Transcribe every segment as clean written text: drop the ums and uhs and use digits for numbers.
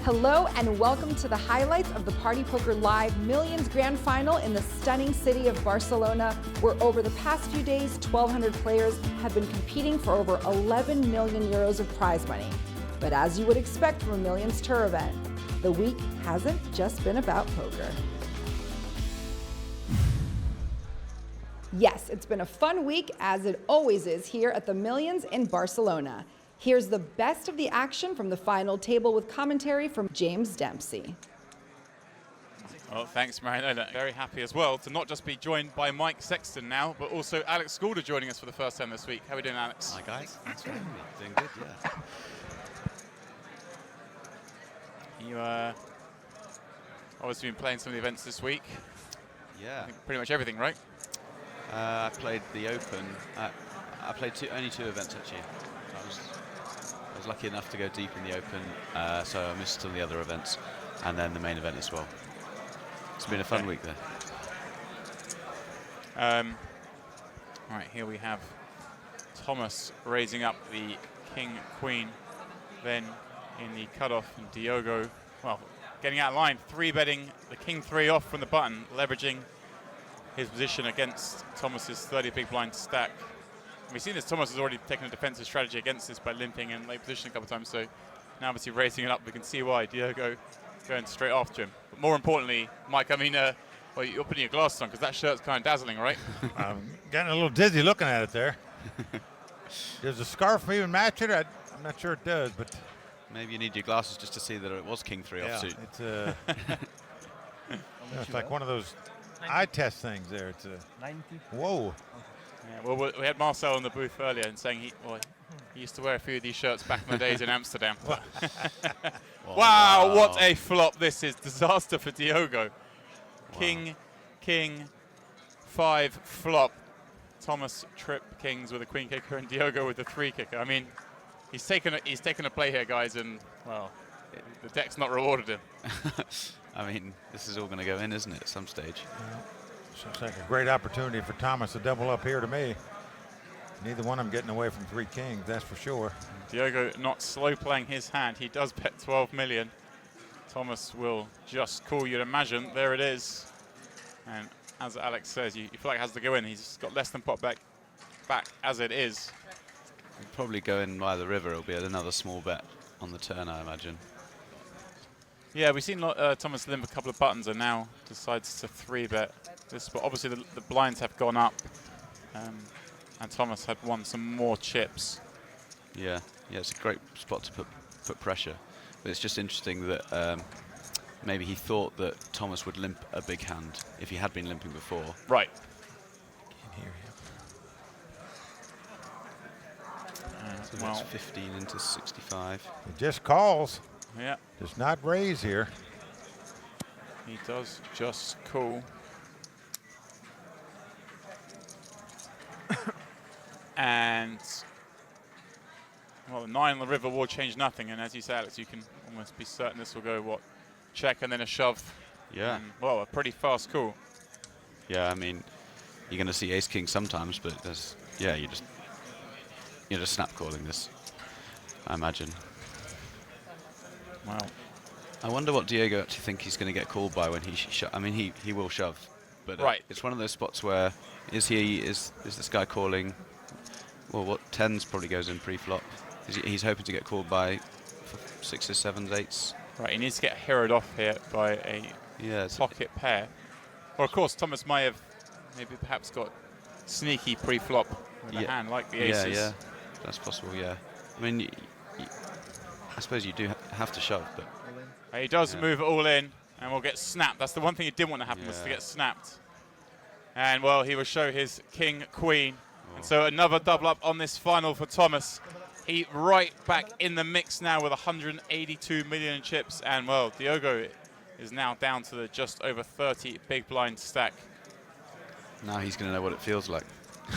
Hello and welcome to the highlights of the Party Poker Live Millions Grand Final in the stunning city of Barcelona, where over the past few days, 1,200 players have been competing for over 11 million euros of prize money. But as you would expect from a Millions Tour event, the week hasn't just been about poker. Yes, it's been a fun week, as it always is here at the Millions in Barcelona. Here's the best of the action from the final table with commentary from James Dempsey. Well, thanks, Mariana. Very happy as well to not just be joined by Mike Sexton now, but also Alex Skalder joining us for the first time this week. How are we doing, Alex? Hi, guys. Thanks for having me. Doing good, yeah. You obviously been playing some of the events this week. Yeah. I think pretty much everything, right? I played the Open. I played only two events, actually. I was lucky enough to go deep in the Open, so I missed some of the other events, and then the main event as well. It's been a fun week there. All right, here we have Thomas raising up the King, Queen, then in the cutoff, and Diogo, well, getting out of line, 3-betting the King 3 off from the button, leveraging his position against Thomas's 30 big blind stack. We've seen this, Thomas has already taken a defensive strategy against this by limping and late position a couple of times, so now obviously raising it up, we can see why. Diogo going straight after him. But more importantly, Mike, I mean, well, you're putting your glasses on because that shirt's kind of dazzling, right? I'm getting a little dizzy looking at it there. Does the scarf even match it? I'm not sure it does, but... Maybe you need your glasses just to see that it was King 3 offsuit. It's like one of those eye test things there. It's a 90. Whoa. Yeah, well, we had Marcel in the booth earlier and saying he used to wear a few of these shirts back in the days in Amsterdam. Wow, what a flop this is. Disaster for Diogo. Wow. King, 5 flop. Thomas trip kings with a queen kicker and Diogo with the 3 kicker. I mean, he's taken a play here, guys, and, well, the deck's not rewarded him. I mean, this is all going to go in, isn't it, at some stage? Yeah. Seems like a great opportunity for Thomas to double up here to me. Neither one of them getting away from 3 kings, that's for sure. Diogo not slow playing his hand. He does bet 12 million. Thomas will just call, you'd imagine. There it is. And as Alex says, you feel like it has to go in. He's got less than pot back as it is. He'll probably go in by the river. It'll be another small bet on the turn, I imagine. Yeah, we've seen Thomas limp a couple of buttons and now decides to 3-bet this spot. Obviously, the blinds have gone up, and Thomas had won some more chips. Yeah, it's a great spot to put pressure. But it's just interesting that maybe he thought that Thomas would limp a big hand if he had been limping before. Right. Can hear him. So that's 15 into 65. It just calls. Yeah. Does not raise here. He does just call. And, well, the 9 on the river will change nothing. And as you say, Alex, you can almost be certain this will go, what, check and then a shove. Yeah. And, well, a pretty fast call. Yeah, I mean, you're going to see ace king sometimes, but there's, yeah, you're just snap calling this, I imagine. Wow. I wonder what Diogo actually think he's going to get called by when he I mean, he will shove, but right. It's one of those spots where is this guy calling? Well, what 10s probably goes in pre-flop. He's hoping to get called by 6s, 7s, 8s. Right, he needs to get heroed off here by a pocket pair. Or of course, Thomas may have maybe perhaps got sneaky pre-flop with a hand like the aces. Yeah, that's possible. Yeah, I mean, I suppose you do have to shove, but he does move it all in, and will get snapped. That's the one thing he didn't want to happen was to get snapped. And well, he will show his king, queen, and so another double up on this final for Thomas. He right back in the mix now with 182 million chips, and well, Diogo is now down to the just over 30 big blind stack. Now he's going to know what it feels like.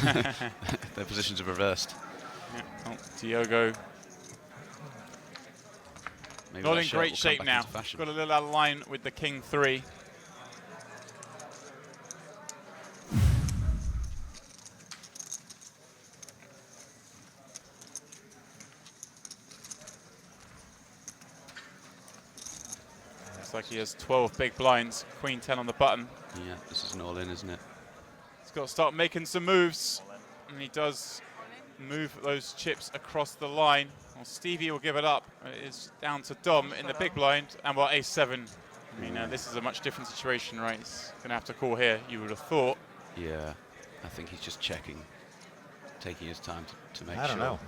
Their positions are reversed. Yeah. Oh, Diogo Maybe not in great shape now. Got a little out of line with the king 3. Looks like he has 12 big blinds, queen 10 on the button. Yeah, this is an all-in, isn't it? He's got to start making some moves, and he does move those chips across the line. Well, Stevie will give it up. It's down to Dom in the big blind, and well, ace-7. I mean, this is a much different situation, right? He's going to have to call here, you would have thought. Yeah, I think he's just checking, taking his time to make I don't sure. know.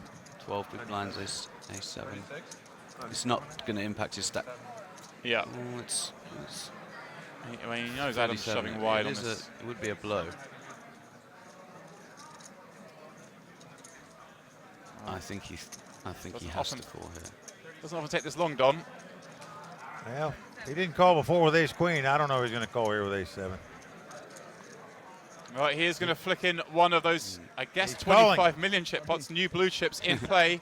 12 big blinds, ace-7. It's not going to impact his stack. Yeah. Oh, it's I mean, he knows Adam's 37. shoving wide It on is this. it would be a blow. I think he has to call here. Doesn't often take this long, Dom. Well, he didn't call before with ace-queen. I don't know if he's going to call here with ace-7. Right, he is going to flick in one of those, I guess, He's 25 calling. million chip pots, new blue chips in play.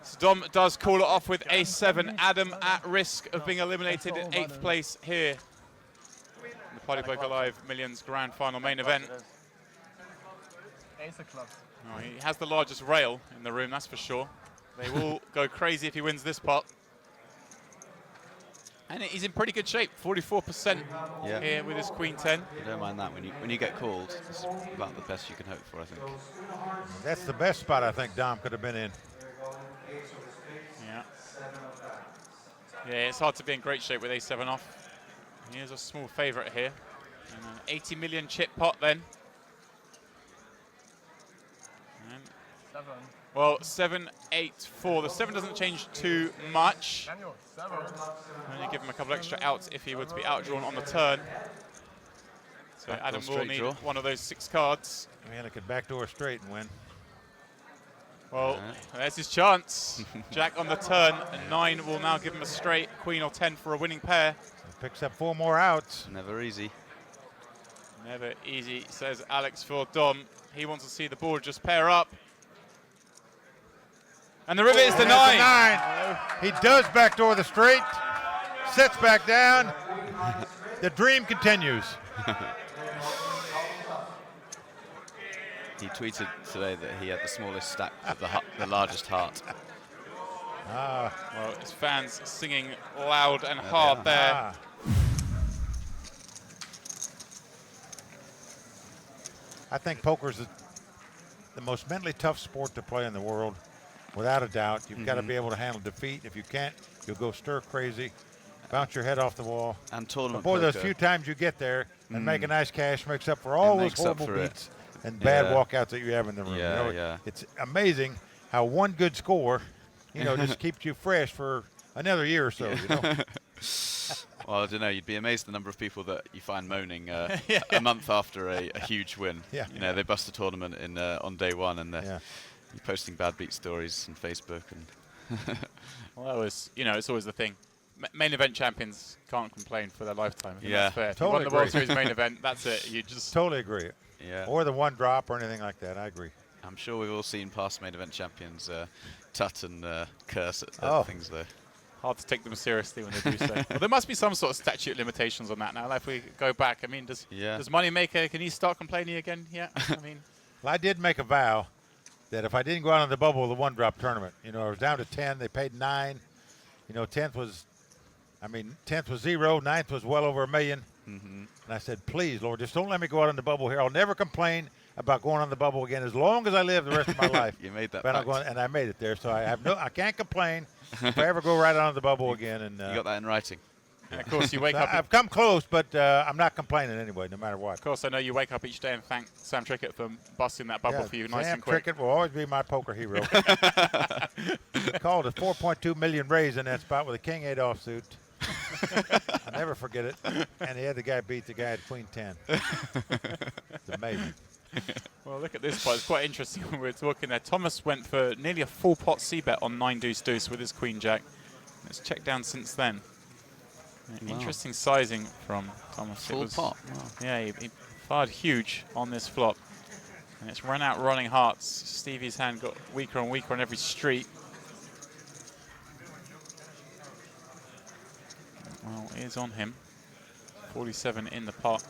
So Dom does call it off with ace-7. Adam at risk of being eliminated in 8th place here in the Party Poker Live Millions Grand Final main event. Ace of clubs. Oh, he has the largest rail in the room, that's for sure. They will go crazy if he wins this pot. And he's in pretty good shape, 44% here with his queen 10. You don't mind that when you get called. It's about the best you can hope for, I think. That's the best spot I think Dom could have been in. Yeah. Yeah, it's hard to be in great shape with ace-7 off. Here's a small favourite here. And an 80 million chip pot then. And 7. well, 7, 8, 4. The 7 doesn't change too much. Daniel, 7. Only give him a couple extra outs if he were to be outdrawn on the turn. So Backdoor Adam will straight need draw. one of those 6 cards. Man, it could backdoor straight and win. Well, there's his chance. Jack on the turn, and 9 will now give him a straight. Queen or 10 for a winning pair. He picks up 4 more outs. Never easy. Never easy, says Alex for Dom. He wants to see the board just pair up. And the river is the 9. Nine. He does backdoor the straight. Sets back down. The dream continues. He tweeted today that he had the smallest stack with the largest heart. Well, his fans singing loud and hard there. Ah. I think poker's the most mentally tough sport to play in the world, without a doubt. You've got to be able to handle defeat. If you can't, you'll go stir crazy, bounce your head off the wall. And tournament But boy, those poker. few times you get there and make a nice cash makes up for all those makes up horrible for it. beats and bad Yeah. walkouts that you have in the room. Yeah, you know, yeah. It's amazing how one good score, just keeps you fresh for another year or so. You know? Well, I don't know. You'd be amazed the number of people that you find moaning a month after a huge win. Yeah. You know, they bust a tournament on day one, and Yeah. you're posting bad beat stories on Facebook. And Well, that was, it's always the thing. Main event champions can't complain for their lifetime. I think Yeah. that's fair. If Totally you won the World agree. Series main event, that's it. You just Totally agree. yeah, Or the one drop or anything like that. I agree. I'm sure we've all seen past main event champions tut and curse at Oh. things though. hard to take them seriously when they do so. Well, there must be some sort of statute of limitations on that now. Like if we go back, I mean, does Moneymaker, can he start complaining again? Yeah, I mean. Well, I did make a vow that if I didn't go out on the bubble with a one-drop tournament, I was down to 10. They paid 9. 10th was 0. 9th was well over $1 million. And I said, please, Lord, just don't let me go out on the bubble here. I'll never complain about going on the bubble again as long as I live the rest of my life. You made that But and I made it there, so I can't complain if I ever go right on the bubble again. And You got that in writing. And of course, you wake up. I've come close, but I'm not complaining anyway, no matter what. Of course, I know you wake up each day and thank Sam Trickett for busting that bubble for you nice Sam and quick. Trickett will always be my poker hero. Called a 4.2 million raise in that spot with a king 8 offsuit. I'll never forget it. And he had the guy beat the guy at queen 10. It's amazing. Well, look at this spot. It's quite interesting when we were talking there. Thomas went for nearly a full pot c-bet on 9 deuce deuce with his queen jack. It's checked down since then. Interesting sizing from Thomas. Full pot. Wow. Yeah, he fired huge on this flop. And it's run out running hearts. Stevie's hand got weaker and weaker on every street. Well, it is on him. 47 in the pot.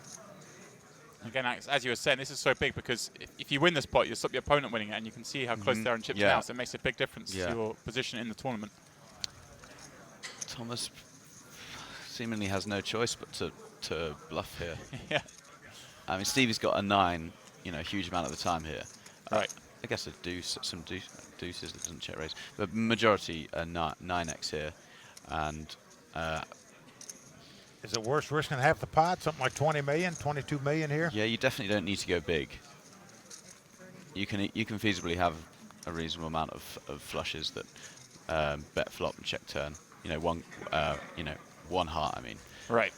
Again, as you were saying, this is so big because if you win this pot, you'll stop your opponent winning it, and you can see how close they are in chips now, so it makes a big difference to your position in the tournament. Thomas seemingly has no choice but to bluff here. Yeah. I mean, Stevie's got a 9, you know, a huge amount of the time here. Right. I guess a deuce, some deuces that doesn't check raise, but majority 9x here, and Is it worth risking half the pot? Something like 20 million, 22 million here? yeah, you definitely don't need to go big. You can feasibly have a reasonable amount of flushes that bet flop and check turn. You know, one heart. I mean, Right.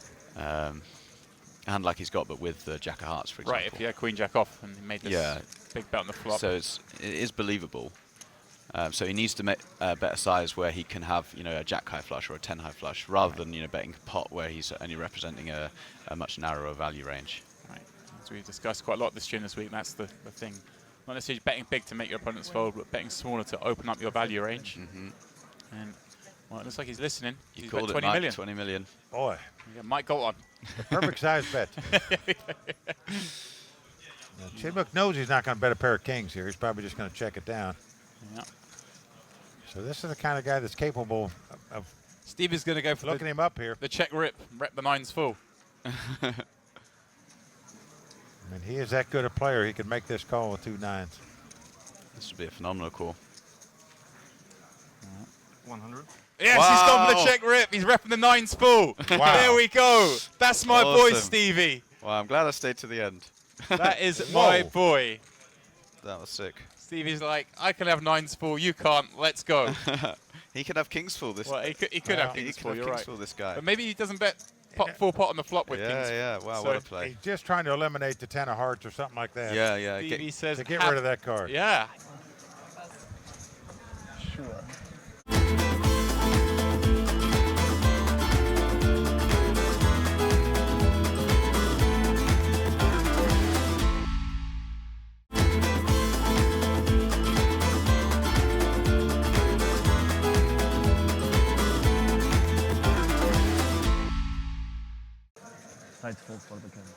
hand like he's got, but with the jack of hearts, for example. Right. If you had queen jack off and he made this big bet on the flop. So it is believable. So he needs to bet a size where he can have, you know, a jack high flush or a 10 high flush, rather than, you know, betting pot where he's only representing a much narrower value range. Right. As we've discussed quite a lot this stream this week, that's the thing. Not necessarily betting big to make your opponents fold, but betting smaller to open up your value range. And well, it looks like he's listening. He's bet 20 million. 20 million. Boy, Yeah, Mike got on. the perfect size bet. Now, Chidwick knows he's not going to bet a pair of kings here. He's probably just going to check it down. Yeah. So this is the kind of guy that's capable of Steve is going to go for looking him up here. the check rep the 9s full. I mean, he is that good a player. He can make this call with 2 9s. This would be a phenomenal call. 100. Yes, he's gone for the Wow. check rip. He's repping the 9s full. Wow. There we go. That's my boy, Awesome. Stevie. Well, I'm glad I stayed to the end. That is my Whoa. boy. That was sick. Stevie's like, I can have 9s full. You can't. Let's go. He could have kings full this. Well, he could Well, have he kings could full. have You're kings right. full, this guy. But maybe he doesn't bet full pot on the flop with Yeah, kings. yeah. Wow, So what a play. He's just trying to eliminate the 10 of hearts or something like that. Yeah, yeah. Stevie says, To get rid of that card. Yeah. Sure. Tight fold for the camera.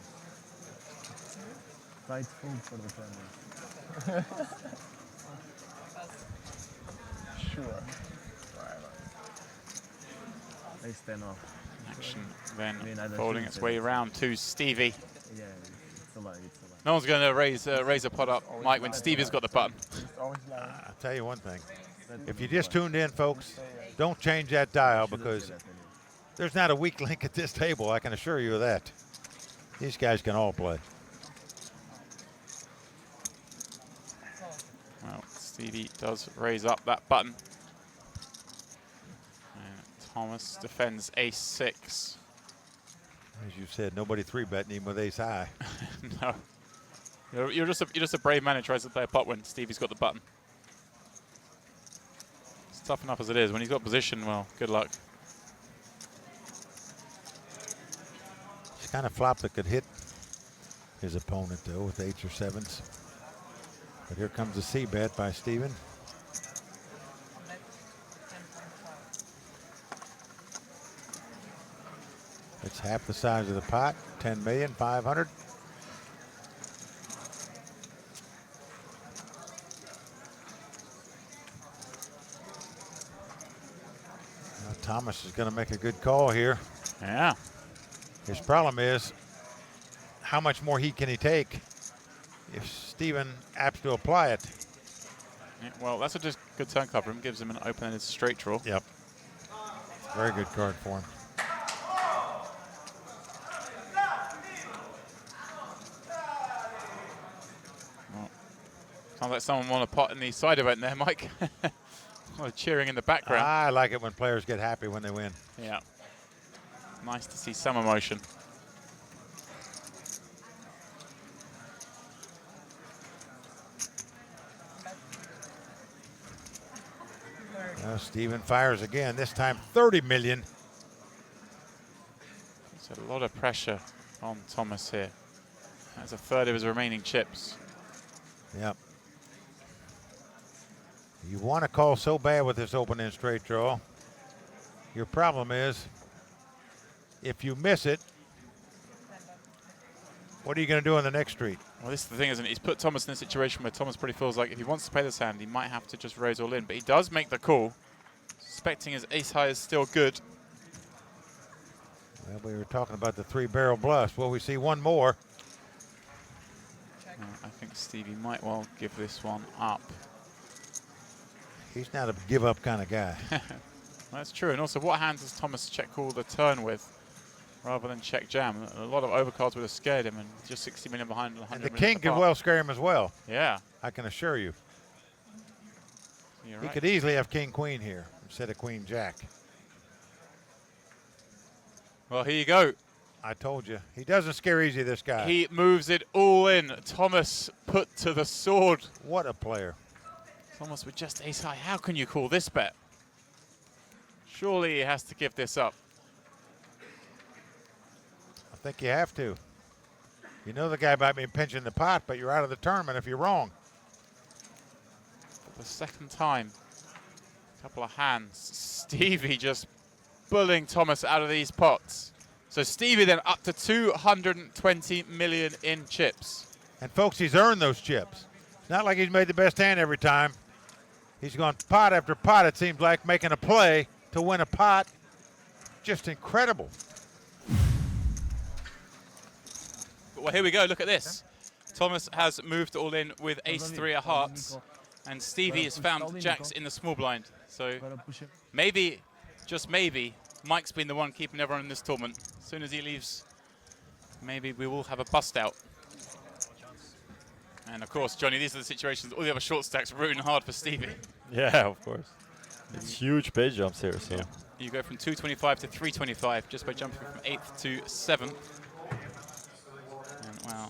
Tight fold for the camera. Sure. They stand off. Action then I mean, I don't folding think its so. way around to Stevie. Yeah, it's a lot. It's a lot. No one's going to raise a pot up, Mike, when Stevie's got the button. It's always like I'll tell you one thing. that. If you just tuned in, folks, don't change that dial because there's not a weak link at this table. I can assure you of that. These guys can all play. Well, Stevie does raise up that button. And Thomas defends ace-6. As you said, nobody 3-betting him with ace high. No. You're just a brave man who tries to play a pot when Stevie's got the button. It's tough enough as it is. When he's got position, well, good luck. It's kind of flop that could hit his opponent, though, with 8s or 7s. But here comes the C-bet by Steven. It's half the size of the pot, 10,500,000. Now Thomas is going to make a good call here. Yeah. His problem is, how much more heat can he take if Steven apps to apply it? Yeah, well, that's a just good turn cover. Him gives him an open-ended straight draw. Yep. Very good card for him. Sounds like someone won a pot in the side event there, Mike. A lot of cheering in the background. I like it when players get happy when they win. Yeah. Nice to see some emotion. Now Steven fires again, this time 30 million. There's a lot of pressure on Thomas here. That's a third of his remaining chips. Yep. You want to call so bad with this open end straight draw. Your problem is, if you miss it, what are you going to do on the next street? Well, this is the thing, isn't it? He's put Thomas in a situation where Thomas probably feels like if he wants to play this hand, he might have to just raise all in. But he does make the call, suspecting his ace high is still good. Well, we were talking about the 3-barrel bluffs. Well, we see one more. I think Stevie might well give this one up. He's not a give-up kind of guy. That's true. And also, what hands does Thomas check call the turn with rather than check jam? A lot of overcards would have scared him, and just 60 million behind. And the king could well scare him as well. Yeah. I can assure you. You're He right. could easily have king-queen here instead of queen-jack. Well, here you go. I told you. He doesn't scare easy, this guy. He moves it all in. Thomas put to the sword. What a player. Thomas with just ace high. How can you call this bet? Surely he has to give this up. I think you have to. You know the guy might be pinching the pot, but you're out of the tournament if you're wrong. For the second time. Couple of hands. Stevie just bullying Thomas out of these pots. So Stevie then up to 220 million in chips. And folks, he's earned those chips. It's not like he's made the best hand every time. He's gone pot after pot, it seems like, making a play to win a pot. Just incredible. Well, here we go. Look at this. Thomas has moved all in with ace-3 of hearts. And Stevie has found jacks in the small blind. So maybe, just maybe, Mike's been the one keeping everyone in this tournament. As soon as he leaves, maybe we will have a bust out. And of course, Johnny, these are the situations, all the other short stacks rooting hard for Stevie. Yeah, of course. It's huge page jumps here, so. You go from 225 to 325 just by jumping from 8th to 7th. And wow.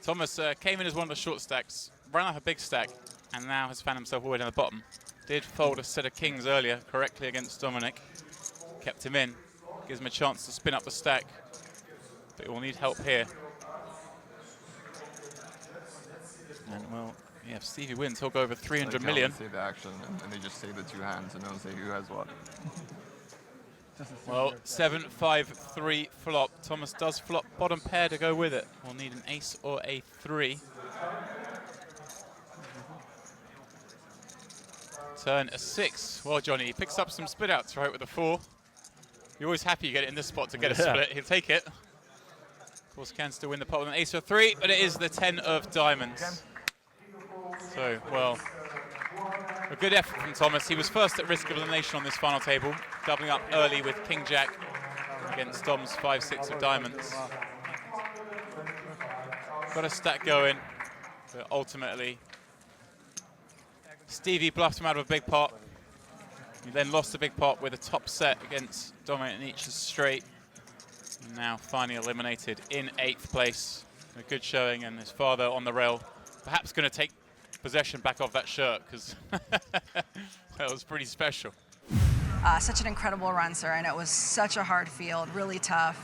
Thomas came in as one of the short stacks, ran up a big stack, and now has found himself all the way down the bottom. Did fold a set of kings earlier correctly against Dominik. Kept him in, gives him a chance to spin up the stack, but he will need help here. And well, yeah, if Stevie wins, he'll go over 300 million. Say the action, and they just say the two hands, and they'll say who has what. Well, 7-5-3 flop. Thomas does flop bottom pair to go with it. We'll need an ace or a 3. Turn a 6. Well, Johnny, he picks up some split outs right with the 4. You're always happy you get it in this spot to get a split. He'll take it. Of course, can still win the pot with an ace or 3, but it is the 10 of diamonds. So, well, a good effort from Thomas. He was first at risk of elimination on this final table, doubling up early with king-jack against Dom's 5-6 of diamonds. Got a stack going, but ultimately, Stevie bluffed him out of a big pot. He then lost a big pot with a top set against Dominik Nitsche's straight. And now finally eliminated in 8th place. A good showing, and his father on the rail, perhaps going to take possession back off that shirt, because that was pretty special. Such an incredible run, sir, and it was such a hard field, really tough.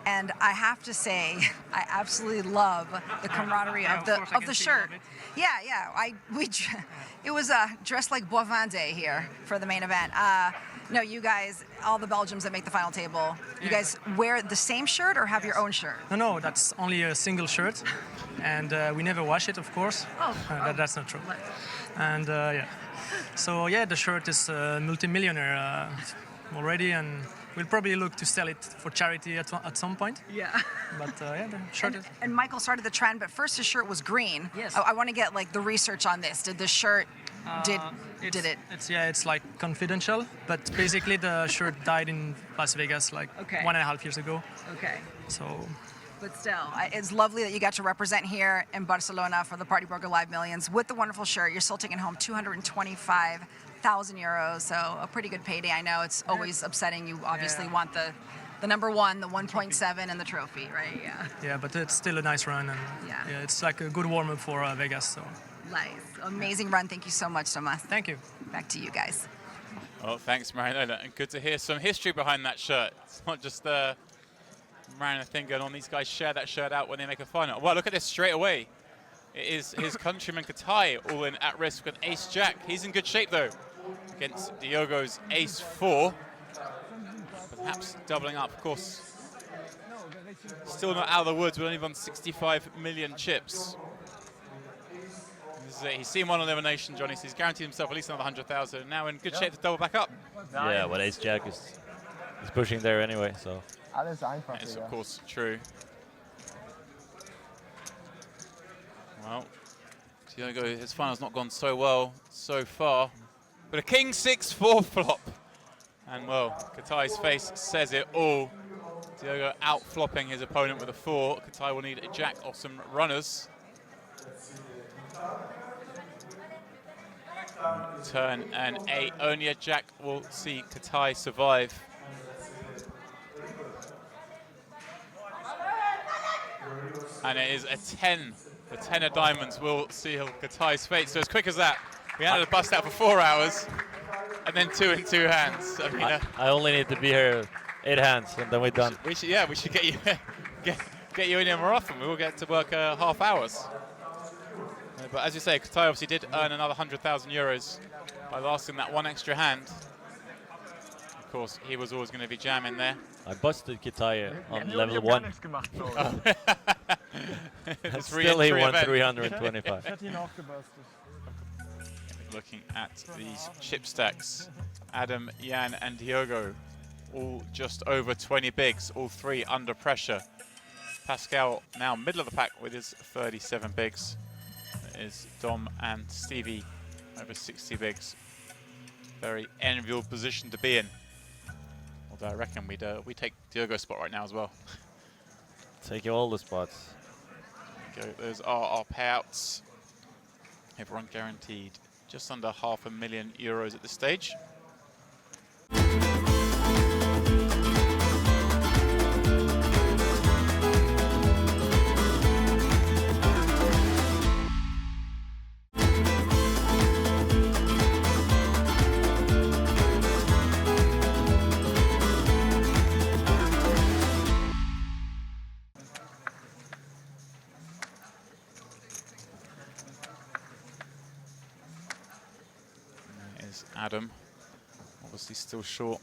And I have to say, I absolutely love the camaraderie of the shirt. Yeah. It was dressed like Boivin Day here for the main event. No, you guys, all the Belgians that make the final table, you guys wear the same shirt or have your own shirt? No, that's only a single shirt, and we never wash it, of course. That's not true. And yeah, so yeah, the shirt is multi-millionaire already, and we'll probably look to sell it for charity at some point. Yeah. But yeah, the shirt is... And Michael started the trend, but first his shirt was green. Yes. I want to get like the research on this. Did the shirt, did it? It's like confidential, but basically the shirt died in Las Vegas like 1.5 years ago. Okay. So... But still, it's lovely that you got to represent here in Barcelona for the Party Poker Live Millions with the wonderful shirt. You're still taking home 225,000 euros, so a pretty good payday. I know it's always upsetting. You obviously want the number one, the 1.7, and the trophy, right? Yeah. Yeah, but it's still a nice run, and yeah it's like a good warm-up for Vegas. So. Nice, amazing run. Thank you so much, Thomas. Thank you. Back to you guys. Well, thanks, Mariana, and good to hear some history behind that shirt. It's not just Mariana thing going on. These guys share that shirt out when they make a final. Well, look at this straight away. It is his countryman Kitai all in at risk with ace-jack. He's in good shape, though, against Diogo's ace-4. Perhaps doubling up, of course. Still not out of the woods with only won 65 million chips. This is it. He's seen one elimination, Johnny, so he's guaranteed himself at least another 100,000. Now in good shape to double back up. Yeah, what ace-jack is He's pushing there anyway, so. Alles einfach, That is, Digga. of course, true. Well, Diogo, his final's not gone so well so far. But a king 6-4 flop. And, well, Kitai's face says it all. Diogo out-flopping his opponent with a 4. Kitai will need a jack or some runners. Turn an 8. Only a jack will see Kitai survive. And it is a 10. The 10 of diamonds will seal Kitai's fate. So as quick as that, we had to bust out for 4 hours, and then 2 in 2 hands. I mean, I only need to be here 8 hands, and then we're done. we should get you get you in here more often. We will get to work half hours. But as you say, Kitai obviously did earn another 100,000 euros by lasting that 1 extra hand. Of course, he was always going to be jamming there. I busted Kitai on Ich level hab 1. gar nichts gemacht, so. And still he won 325. Ich hätte ihn auch gebustet. Looking at these chip stacks, Adam, Jan and Diogo, all just over 20 bigs, all 3 under pressure. Pascal now middle of the pack with his 37 bigs. That is Dom and Stevie over 60 bigs. Very enviable position to be in. Although I reckon we'd take Diogo's spot right now as well. Take all the spots. Those are our payouts. Everyone guaranteed just under €500,000 at this stage. Adam, obviously still short,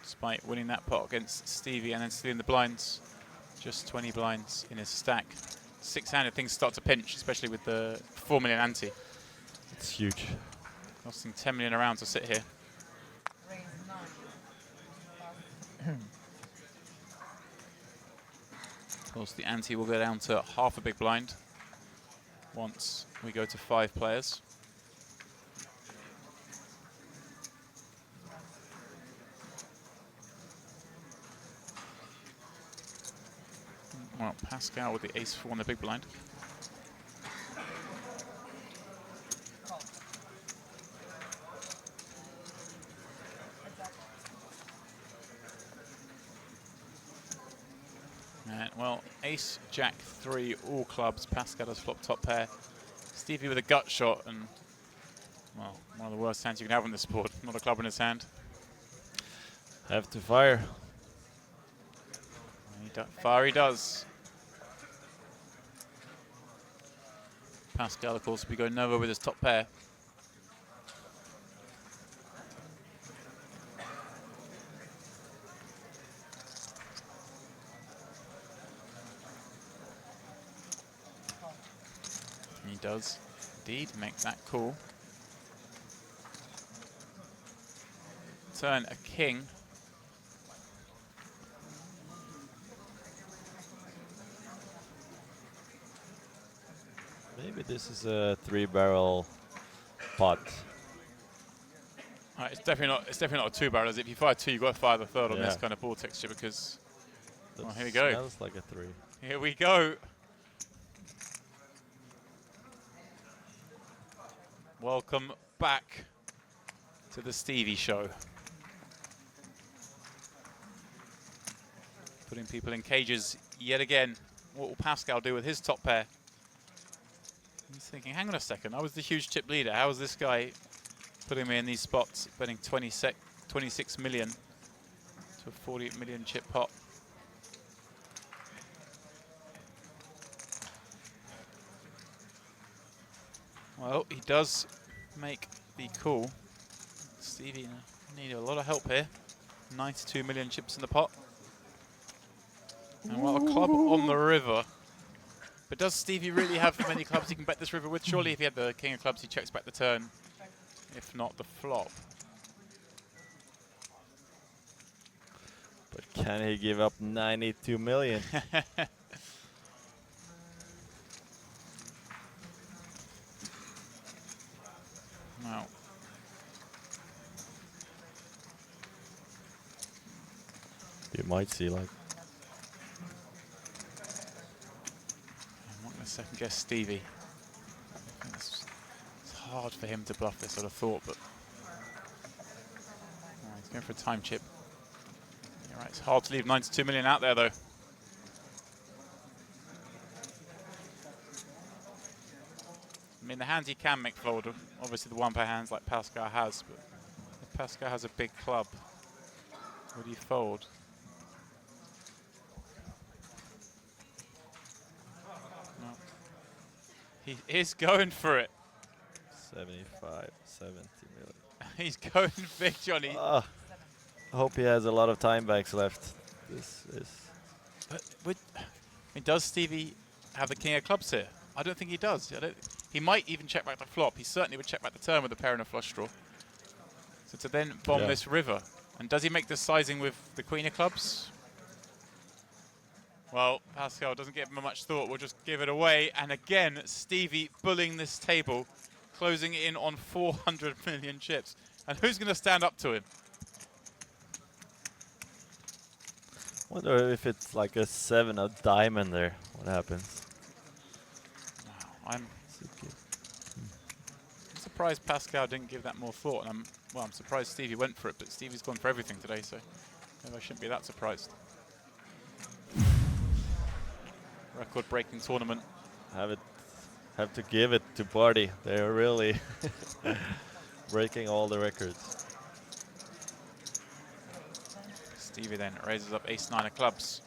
despite winning that pot against Stevie and then stealing the blinds. Just 20 blinds in his stack. 6-handed things start to pinch, especially with the 4 million ante. It's huge. Costing 10 million a round to sit here. Of course, the ante will go down to half a big blind once we go to 5 players. Well, Pascal with the ace-4 on the big blind. And, well, ace, jack, 3, all clubs. Pascal has flop top pair. Stevie with a gut shot and, well, one of the worst hands you can have on this board. Not a club in his hand. Have to fire. Fire he does. Pascal, of course, will be going nowhere with his top pair. He does indeed make that call. Turn a king. Maybe this is a 3-barrel pot. It's definitely not. It's definitely not a 2-barrel. If you fire 2, you've got to fire the 3rd on Yeah. this kind of board texture because. That here we go. Smells like a 3. Here we go. Welcome back to the Stevie Show. Putting people in cages yet again. What will Pascal do with his top pair? He's thinking, hang on a second, I was the huge chip leader. How is this guy putting me in these spots, betting 26 million to a 48 million chip pot? Well, he does make the call. Stevie need a lot of help here. 92 million chips in the pot. And what a club on the river. But does Stevie really have many clubs he can bet this river with? Surely if he had the king of clubs, he checks back the turn, if not the flop. Can he give up 92 million? Wow. You might see like. I'm not going to second guess Stevie. It's hard for him to bluff this, I'd have thought, but he's going for a time chip. You're right, it's hard to leave 92 million out there though. I mean, the hands he can make fold, obviously the one pair hands like Pascal has, but if Pascal has a big club, would he fold? No. He is going for it. 75, 70 million. He's going big, Johnny. I hope he has a lot of time banks left. This is. But I mean, does Stevie have the king of clubs here? I don't think he does. He might even check back the flop. He certainly would check back the turn with a pair and a flush draw. So to then bomb this river. And does he make the sizing with the queen of clubs? Well, Pascal doesn't give him much thought. We'll just give it away. And again, Stevie bullying this table, closing in on 400 million chips. And who's going to stand up to him? Wonder if it's like a 7 of diamond there. What happens? Wow, I'm surprised Pascal didn't give that more thought. And I'm surprised Stevie went for it, but Stevie's gone for everything today, so maybe I shouldn't be that surprised. Record-breaking tournament. Have to give it to Party. They're really breaking all the records. Stevie then raises up ace-9 of clubs.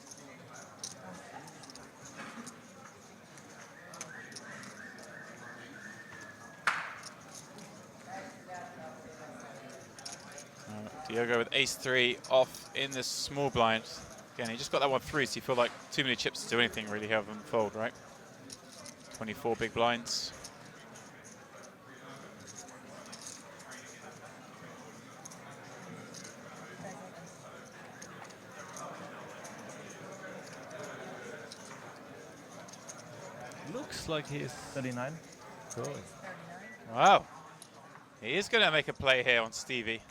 Diogo with ace-3 off in this small blind. Again, he just got that one through, so you feel like too many chips to do anything really, have them fold, right? 24 big blinds. Looks like he's 39. going. Wow. He is going to make a play here on Stevie.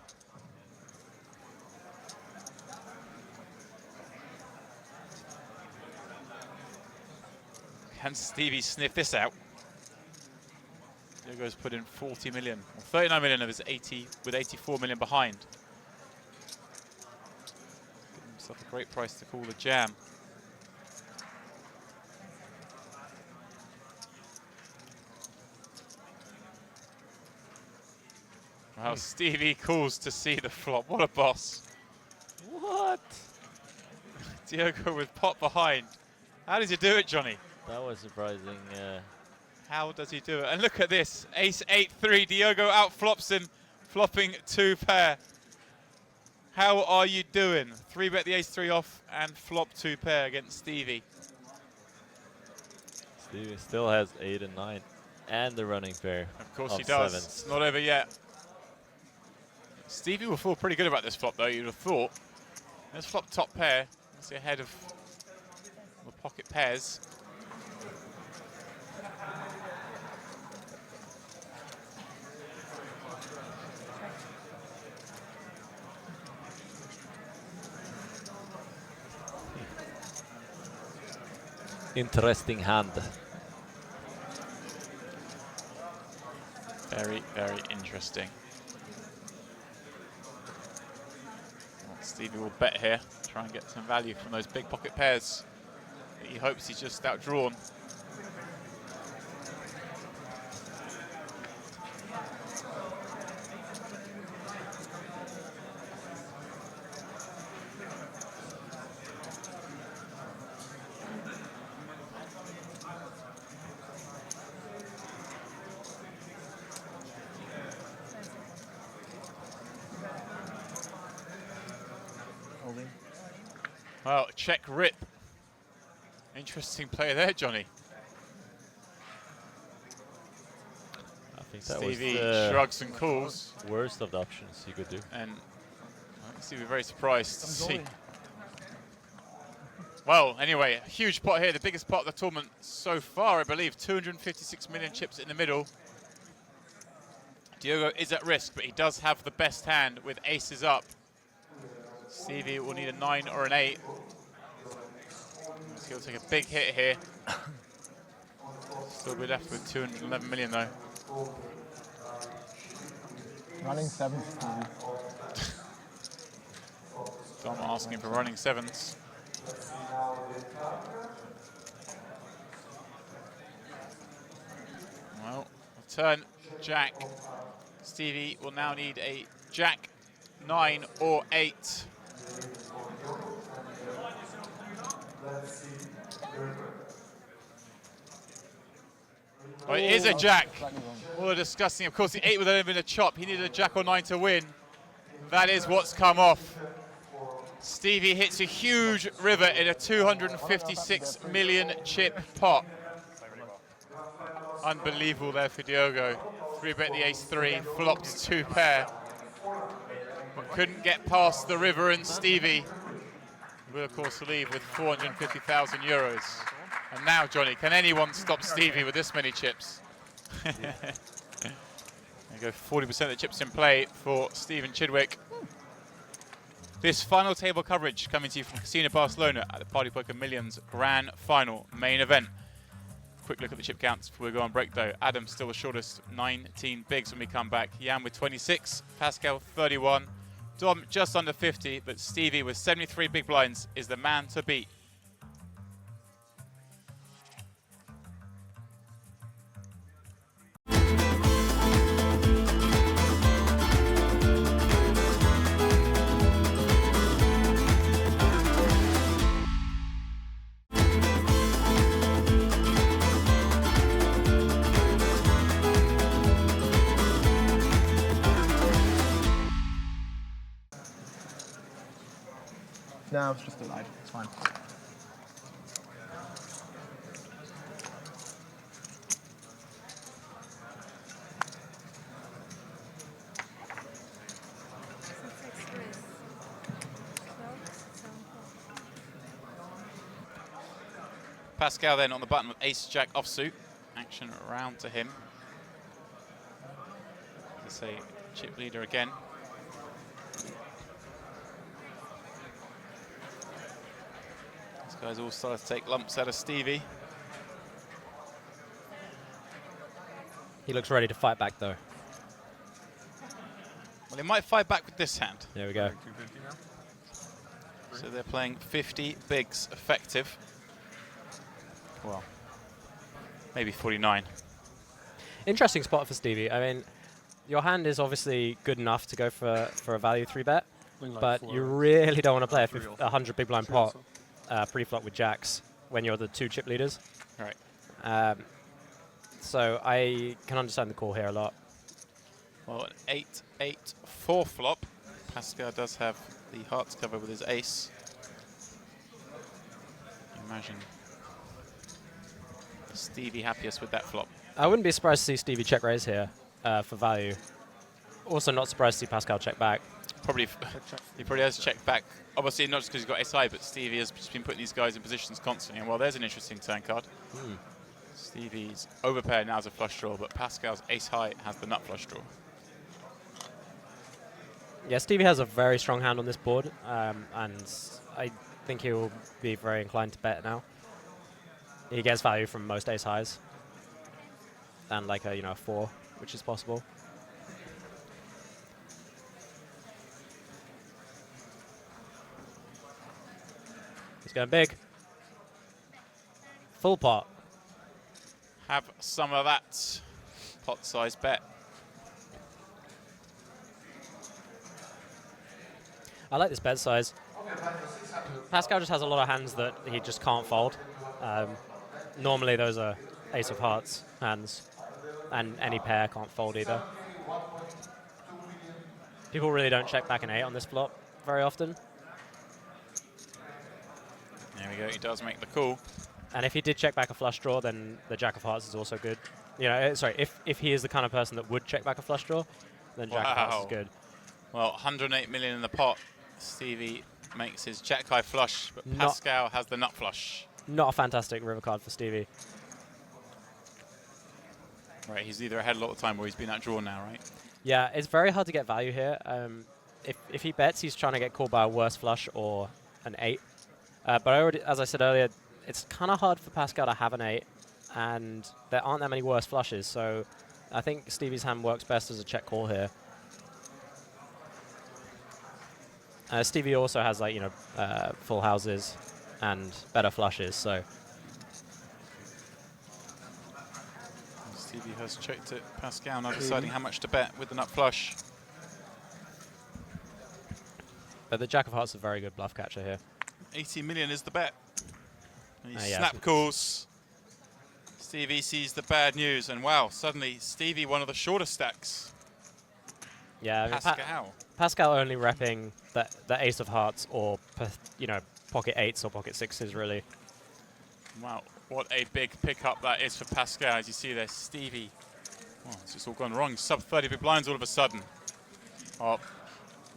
Can Stevie sniff this out? Diogo's put in 40 million, or 39 million of his 80, with 84 million behind. Give himself a great price to call the jam. Wow, Stevie calls to see the flop. What a boss. What? Diogo with pot behind. How does he do it, Johnny? That was surprising. How does he do it? And look at this. Ace 8-3. Diogo out flops him, flopping 2 pair. How are you doing? 3-bet the ace-3 off and flop 2 pair against Stevie. Stevie still has 8 and 9 and the running pair. Of course of he does. Sevens. It's not over yet. Stevie will feel pretty good about this flop, though, you'd have thought. Let's flop top pair. Let's see ahead of the pocket pairs. Interesting hand. Very, very interesting. Well, Stevie will bet here, try and get some value from those big pocket pairs that he hopes he's just outdrawn. Well, check rip. Interesting play there, Johnny. I think that Stevie was shrugs and calls. worst of the options you could do. And Stevie very surprised to see Well, anyway, a huge pot here, the biggest pot of the tournament so far, I believe. 256 million chips in the middle. Diogo is at risk, but he does have the best hand with aces up. Stevie will need a 9 or an 8. He'll take a big hit here. Still be left with 211 million though. Running sevens, please. Dom asking for running sevens. Well, turn Jack. Stevie will now need a Jack, 9 or 8. Oh, it is a Jack. What a disgusting. Of course, the 8 would have been a chop. He needed a Jack or 9 to win. That is what's come off. Stevie hits a huge river in a 256 million chip pot. Unbelievable there for Diogo. 3-bet the ace-3, flopped 2 pair. But couldn't get past the river, and Stevie will of course leave with 450,000 euros. And now, Johnny, can anyone stop Stevie with this many chips? There you go, 40% of the chips in play for Stephen Chidwick. This final table coverage coming to you from Casino Barcelona at the Party Poker Millions Grand Final main event. Quick look at the chip counts before we go on break though. Adam still the shortest, 19 bigs when we come back. Jan with 26, Pascal 31, Dom just under 50, but Stevie with 73 big blinds is the man to beat. No, it's just a light. It's fine. Pascal then on the button with ace-jack offsuit. Action around to him. Let's say chip leader again. These guys all started to take lumps out of Stevie. He looks ready to fight back though. Well, he might fight back with this hand. There we go. So they're playing 50 bigs effective. Well, maybe 49. Interesting spot for Stevie. I mean, your hand is obviously good enough to go for a value 3-bet, but you really don't want to play a 100 big blind pot pre-flop with jacks when you're the 2 chip leaders. Right. So I can understand the call here a lot. Well, an 8-8-4 flop. Pascal does have the hearts cover with his ace. Imagine Stevie happiest with that flop. I wouldn't be surprised to see Stevie check raise here for value. Also not surprised to see Pascal check back. Probably, he probably has checked back. Obviously not just because he's got ace high, but Stevie has just been putting these guys in positions constantly. And well, there's an interesting turn card. Stevie's overpair now is a flush draw, but Pascal's ace high has the nut flush draw. Yeah, Stevie has a very strong hand on this board, and I think he will be very inclined to bet now. He gets value from most ace highs, and like a 4, which is possible. He's going big. Full pot. Have some of that pot size bet. I like this bet size. Pascal just has a lot of hands that he just can't fold. Normally those are ace of hearts hands, and any pair can't fold either. People really don't check back an 8 on this flop very often. There we go, he does make the call. And if he did check back a flush draw, then the jack of hearts is also good. Sorry, if he is the kind of person that would check back a flush draw, then jack of hearts is good. Well, 108 million in the pot. Stevie makes his jack-high flush, but Not- Pascal has the nut flush. Not a fantastic river card for Stevie. Right, he's either ahead a lot of the time or he's been outdrawn now, right? Yeah, it's very hard to get value here. If he bets, he's trying to get called by a worse flush or an 8. But I already, as I said earlier, it's kind of hard for Pascal to have an 8, and there aren't that many worse flushes. So I think Stevie's hand works best as a check call here. Stevie also has, like, full houses and better flushes. So Stevie has checked it. Pascal now deciding how much to bet with the nut flush. but the Jack of Hearts is a very good bluff catcher here. 80 million is the bet. And he Yeah. snap calls. Stevie sees the bad news, and wow, suddenly Stevie one of the shorter stacks. Yeah, I mean, Pascal. Pascal only repping the Ace of Hearts or pocket 8s or pocket 6s really. Wow, what a big pickup that is for Pascal. As you see there, Stevie. Oh, it's just all gone wrong. Sub 30 big blinds all of a sudden. Oh,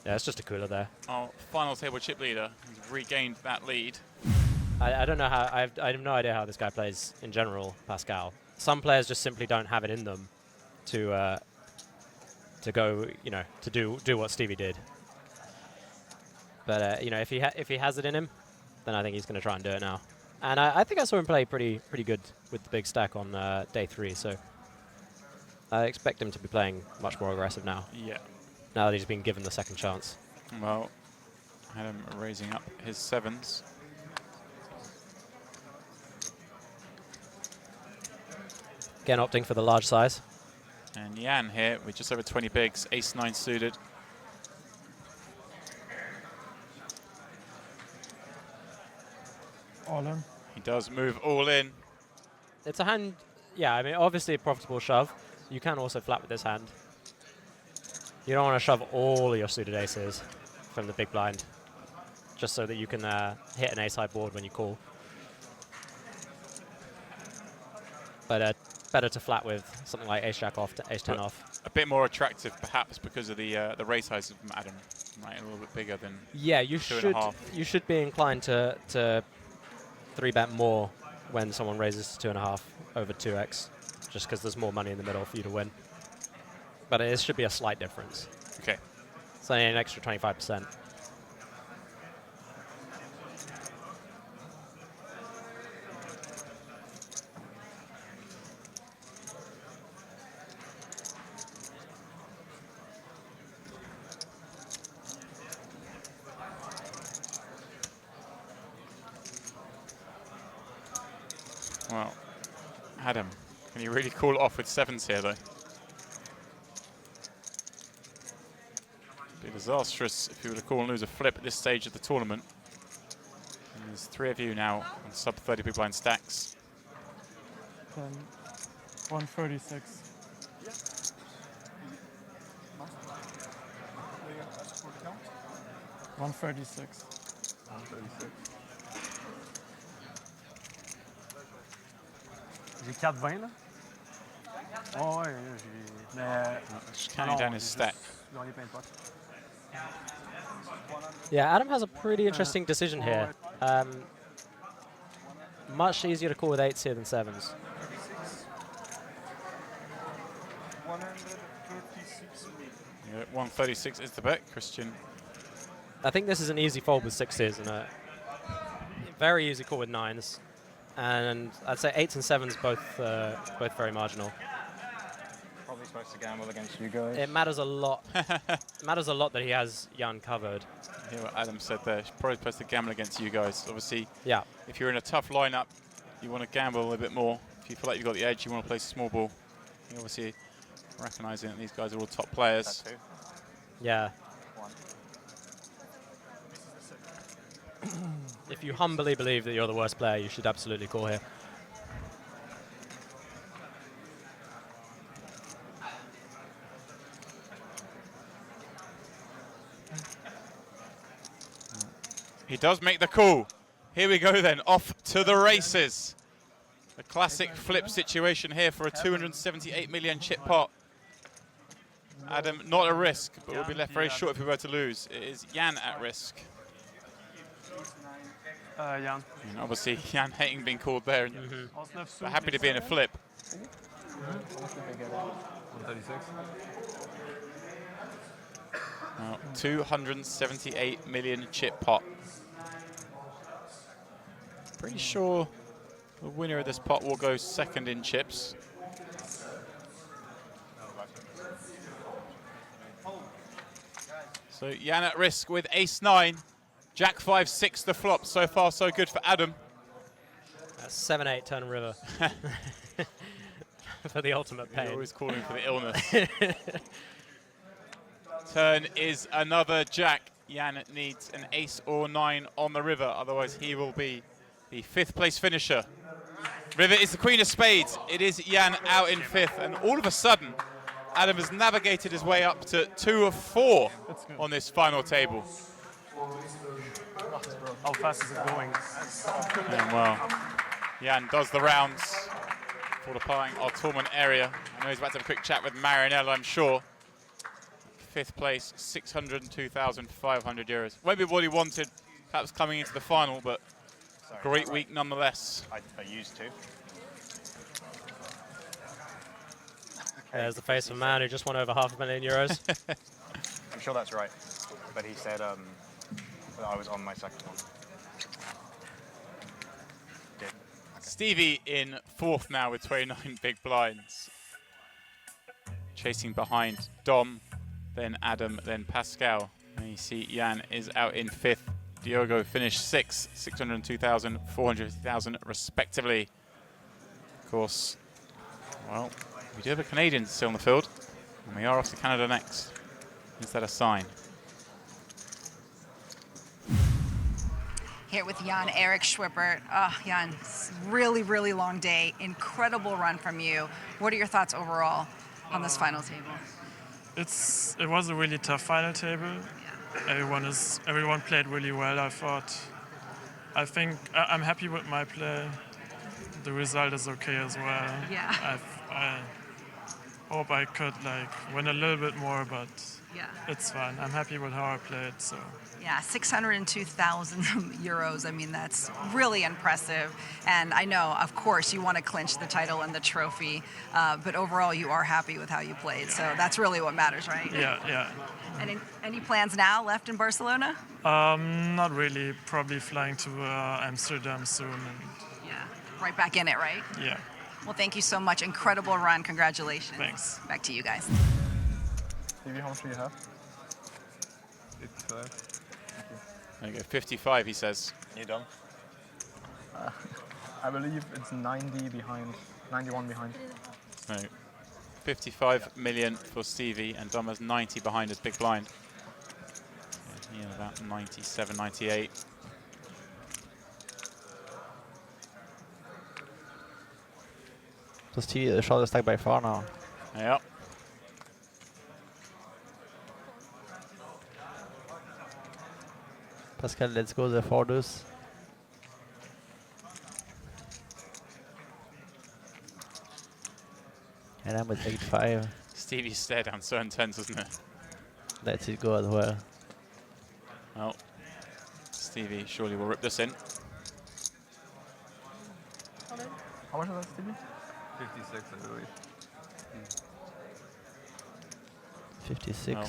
Yeah, it's just a cooler there. our final table chip leader has regained that lead. I don't know how. I have no idea how this guy plays in general, Pascal. Some players just simply don't have it in them to go, to do what Stevie did. But if he has it in him, then I think he's going to try and do it now. And I think I saw him play pretty good with the big stack on day 3. So I expect him to be playing much more aggressive now. Yeah. Now that he's been given the second chance. Well, Adam raising up his 7s. Again, opting for the large size. And Jan here with just over 20 bigs, ace-9 suited. All in. He does move all in. It's a hand, yeah, I mean, obviously a profitable shove. You can also flat with this hand. You don't want to shove all your suited aces from the big blind, just so that you can hit an ace-high board when you call. But better to flat with something like ace-jack off to ace-10 off. A bit more attractive, perhaps, because of the raise size of Adam. Right, a little bit bigger than Yeah, you 2.5. should be inclined to 3-bet more when someone raises to 2.5 over 2x, just because there's more money in the middle for you to win. But it should be a slight difference. Okay. It's only an extra 25%. Well, Adam, can you really call it off with 7s here, though? Be disastrous if you were to call and lose a flip at this stage of the tournament. And there's 3 of you now on sub 30 big blind stacks. 136. 136. 136. J'ai 4-20 là? Oh, ouais, j'ai. Mais. Just counting down his stack. Gagné plein de potes. Yeah, Adam has a pretty interesting decision here. Much easier to call with 8s here than 7s. 136 million. Yeah, 136 is the bet, Christian. I think this is an easy fold with 6s and a very easy call with 9s. And I'd say 8s and 7s both very marginal. Probably supposed to gamble against you guys. It matters a lot. It matters a lot that he has Jan covered. Hear what Adam said there. He's probably supposed to gamble against you guys. Obviously, yeah. If you're in a tough lineup, you want to gamble a little bit more. If you feel like you've got the edge, you want to play small ball. You're obviously recognizing that these guys are all top players. Yeah. If you humbly believe that you're the worst player, you should absolutely call here. He does make the call. Here we go then, off to the races. A classic flip situation here for a 278 million chip pot. Adam, not a risk, but we'll be left very short if we were to lose. It is Jan at risk. Jan. And obviously, Jan hating being called there. And but happy to be in a flip. 136. 278 million chip pot. Pretty sure the winner of this pot will go second in chips. So Jan at risk with ace-9. Jack 5-6 the flop. So far, so good for Adam. 7-8 turn river. For the ultimate pain. You're always calling for the illness. Turn is another Jack. Jan needs an ace or 9 on the river. Otherwise, he will be the 5th place finisher. River is the queen of spades. It is Jan out in 5th. And all of a sudden, Adam has navigated his way up to 2 of 4 on this final table. How fast is it going? And well, Jan does the rounds for applying our tournament area. I know he's about to have a quick chat with Marinella, I'm sure. 5th place, 602,500 euros. Won't be what he wanted, perhaps coming into the final, but great week nonetheless. I used to. There's the face of a man who just won over €500,000. I'm sure that's right. But he said that I was on my second one. Did. Okay. Stevie in 4th now with 29 big blinds. Chasing behind Dom, then Adam, then Pascal. And you see Jan is out in 5th. Diogo finished 6th, 602,000, 450,000 respectively. Of course, well, we do have a Canadian still in the field, and we are off to Canada next. Is that a sign? Here with Jan Erik Schwippert. Oh, Jan, really, really long day. Incredible run from you. What are your thoughts overall on this final table? It was a really tough final table. Yeah. Everyone played really well. I think I'm happy with my play. The result is okay as well. Yeah. I hope I could win a little bit more, but yeah, it's fine. I'm happy with how I played. So. Yeah, 602,000 euros. I mean, that's really impressive. And I know, of course, you want to clinch the title and the trophy, but overall, you are happy with how you played. So that's really what matters, right? Yeah. And any plans now left in Barcelona? Not really. Probably flying to Amsterdam soon. Yeah, right back in it, right? Yeah. Well, thank you so much. Incredible run. Congratulations. Thanks. Back to you guys. Stevie, how much do you have? 55. There you go, 55, he says. You done? I believe it's 91 behind. So 55 million for Stevie, and Dom has 90 behind his big blind. Yeah, he had about 97, 98. So Stevie the shortest stack by far now. Yep. Pascal, let's go the 4 deuce. And I'm with 8-5. Stevie's stare down so intense, isn't it? Let's it go as well. Well, Stevie surely will rip this in. How much is that, Stevie? 56, I believe. 56. Well,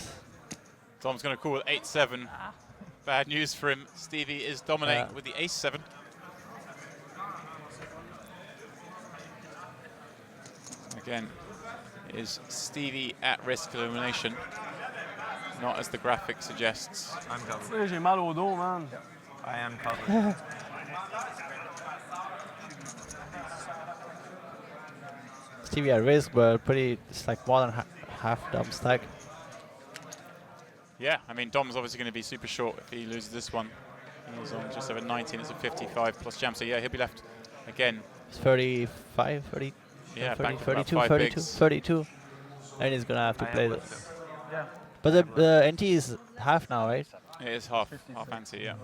Dom's going to call with 8-7. Bad news for him. Stevie is dominating with the ace-7. Again, is Stevie at risk of elimination? Not as the graphic suggests. I'm covered. J'ai mal au dos, man. I am covered. Stevie at risk, but it's like more than half Dom stack. Yeah, I mean, Dom's obviously going to be super short if he loses this one. He's on just over 19, it's a 55 plus jam, so yeah, he'll be left again. 35, 30, yeah, 30, back 32, 5 32, bigs. 32. And he's going to have to play with this. Yeah. But the NT is half now, right? It is half anti, yeah.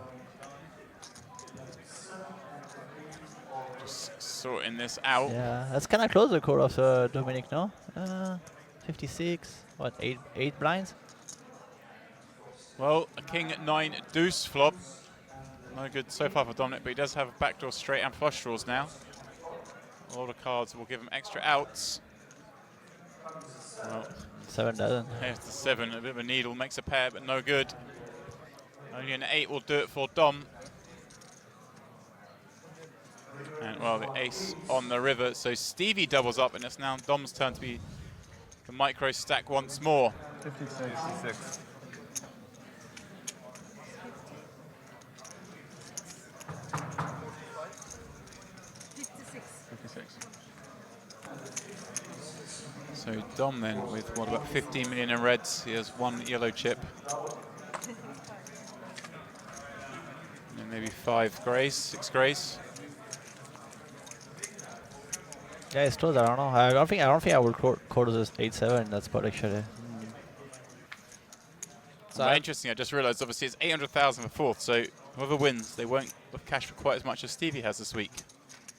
Just sorting this out. Yeah, that's kind of close the core of Dominik, no? 56, what, 8 blinds? Well, a king 9 deuce flop. No good so far for Dominik, but he does have a backdoor straight and flush draws now. A lot of cards will give him extra outs. Well, 7 doesn't. here's the 7, a bit of a needle, makes a pair, but no good. Only an 8 will do it for Dom. And well, the ace on the river, so Stevie doubles up, and it's now Dom's turn to be the micro stack once more. 56. So Dom then with what, about 15 million in reds. He has 1 yellow chip. And then maybe 5 greys, 6 greys. Yeah, it's true. I don't know. I don't think I would quarter this 8-7 in that spot actually. So interesting. I just realised obviously it's 800,000 for fourth. So whoever wins, they won't have cash for quite as much as Stevie has this week.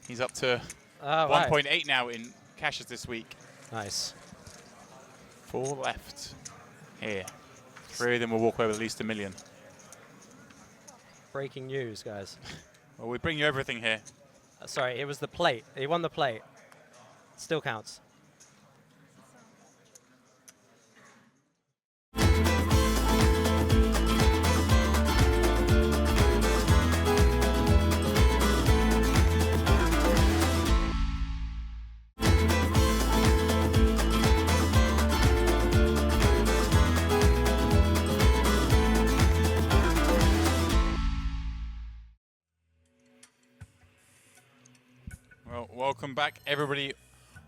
He's up to 1.8 now in cashes this week. Nice. 4 left here. 3 of them will walk away with at least $1 million. Breaking news, guys. Well, we bring you everything here. Sorry, it was the plate. He won the plate. Still counts. Well, welcome back, everybody,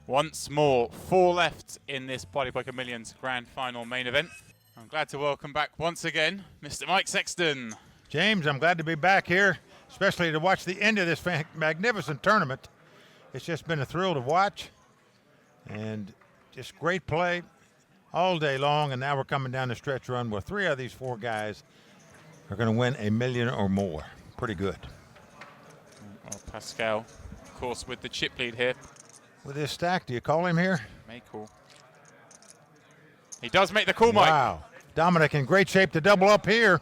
once more. 4 left in this Party Poker Millions Grand Final main event. I'm glad to welcome back once again Mr. Mike Sexton. James, I'm glad to be back here, especially to watch the end of this magnificent tournament. It's just been a thrill to watch, and just great play all day long, and now we're coming down the stretch run where 3 of these 4 guys are going to win $1 million or more. Pretty good. Well, Pascal, of course, with the chip lead here. With this stack, do you call him here? May call. He does make the call, Mike. Wow. Dominik in great shape to double up here.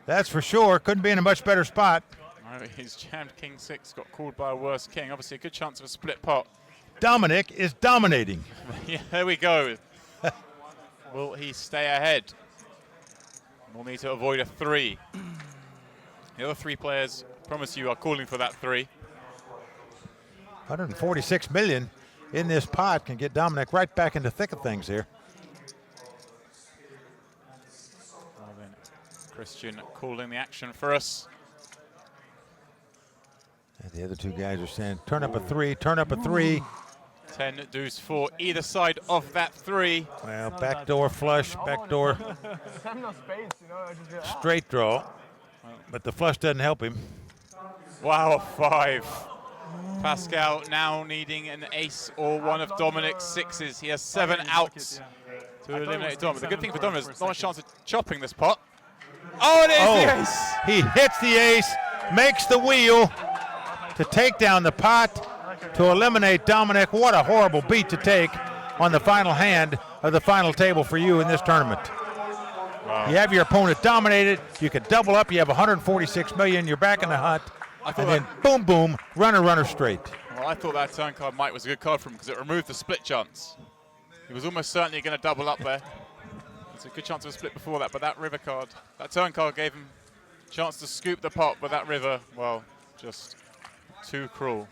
That's for sure. Couldn't be in a much better spot. He's jammed King 6, got called by a worse king. Obviously, a good chance of a split pot. Dominik is dominating. Yeah, there we go. Will he stay ahead? We'll need to avoid a 3. The other 3 players, promise you, are calling for that 3. 146 million in this pot can get Dominik right back into thick of things here. Well then, Christian calling the action for us. And the other 2 guys are saying, turn up a 3, turn up a 3. 10 deuce 4 either side of that 3. Well, backdoor flush, backdoor straight draw, but the flush doesn't help him. Wow, 5. Pascal now needing an ace or one of Dominik's 6s. He has 7 outs to eliminate Dom. The good thing for Dom is not a chance of chopping this pot. Oh, it is the ace! He hits the ace, makes the wheel to take down the pot to eliminate Dominik. What a horrible beat to take on the final hand of the final table for you in this tournament. Wow. You have your opponent dominated. You can double up. You have 146 million. You're back in the hunt. And then boom, boom, runner straight. Well, I thought that turn card, Mike, was a good card for him because it removed the split chance. He was almost certainly going to double up there. There's a good chance of a split before that, but that river card, that turn card gave him a chance to scoop the pot, but that river, well, just too cruel.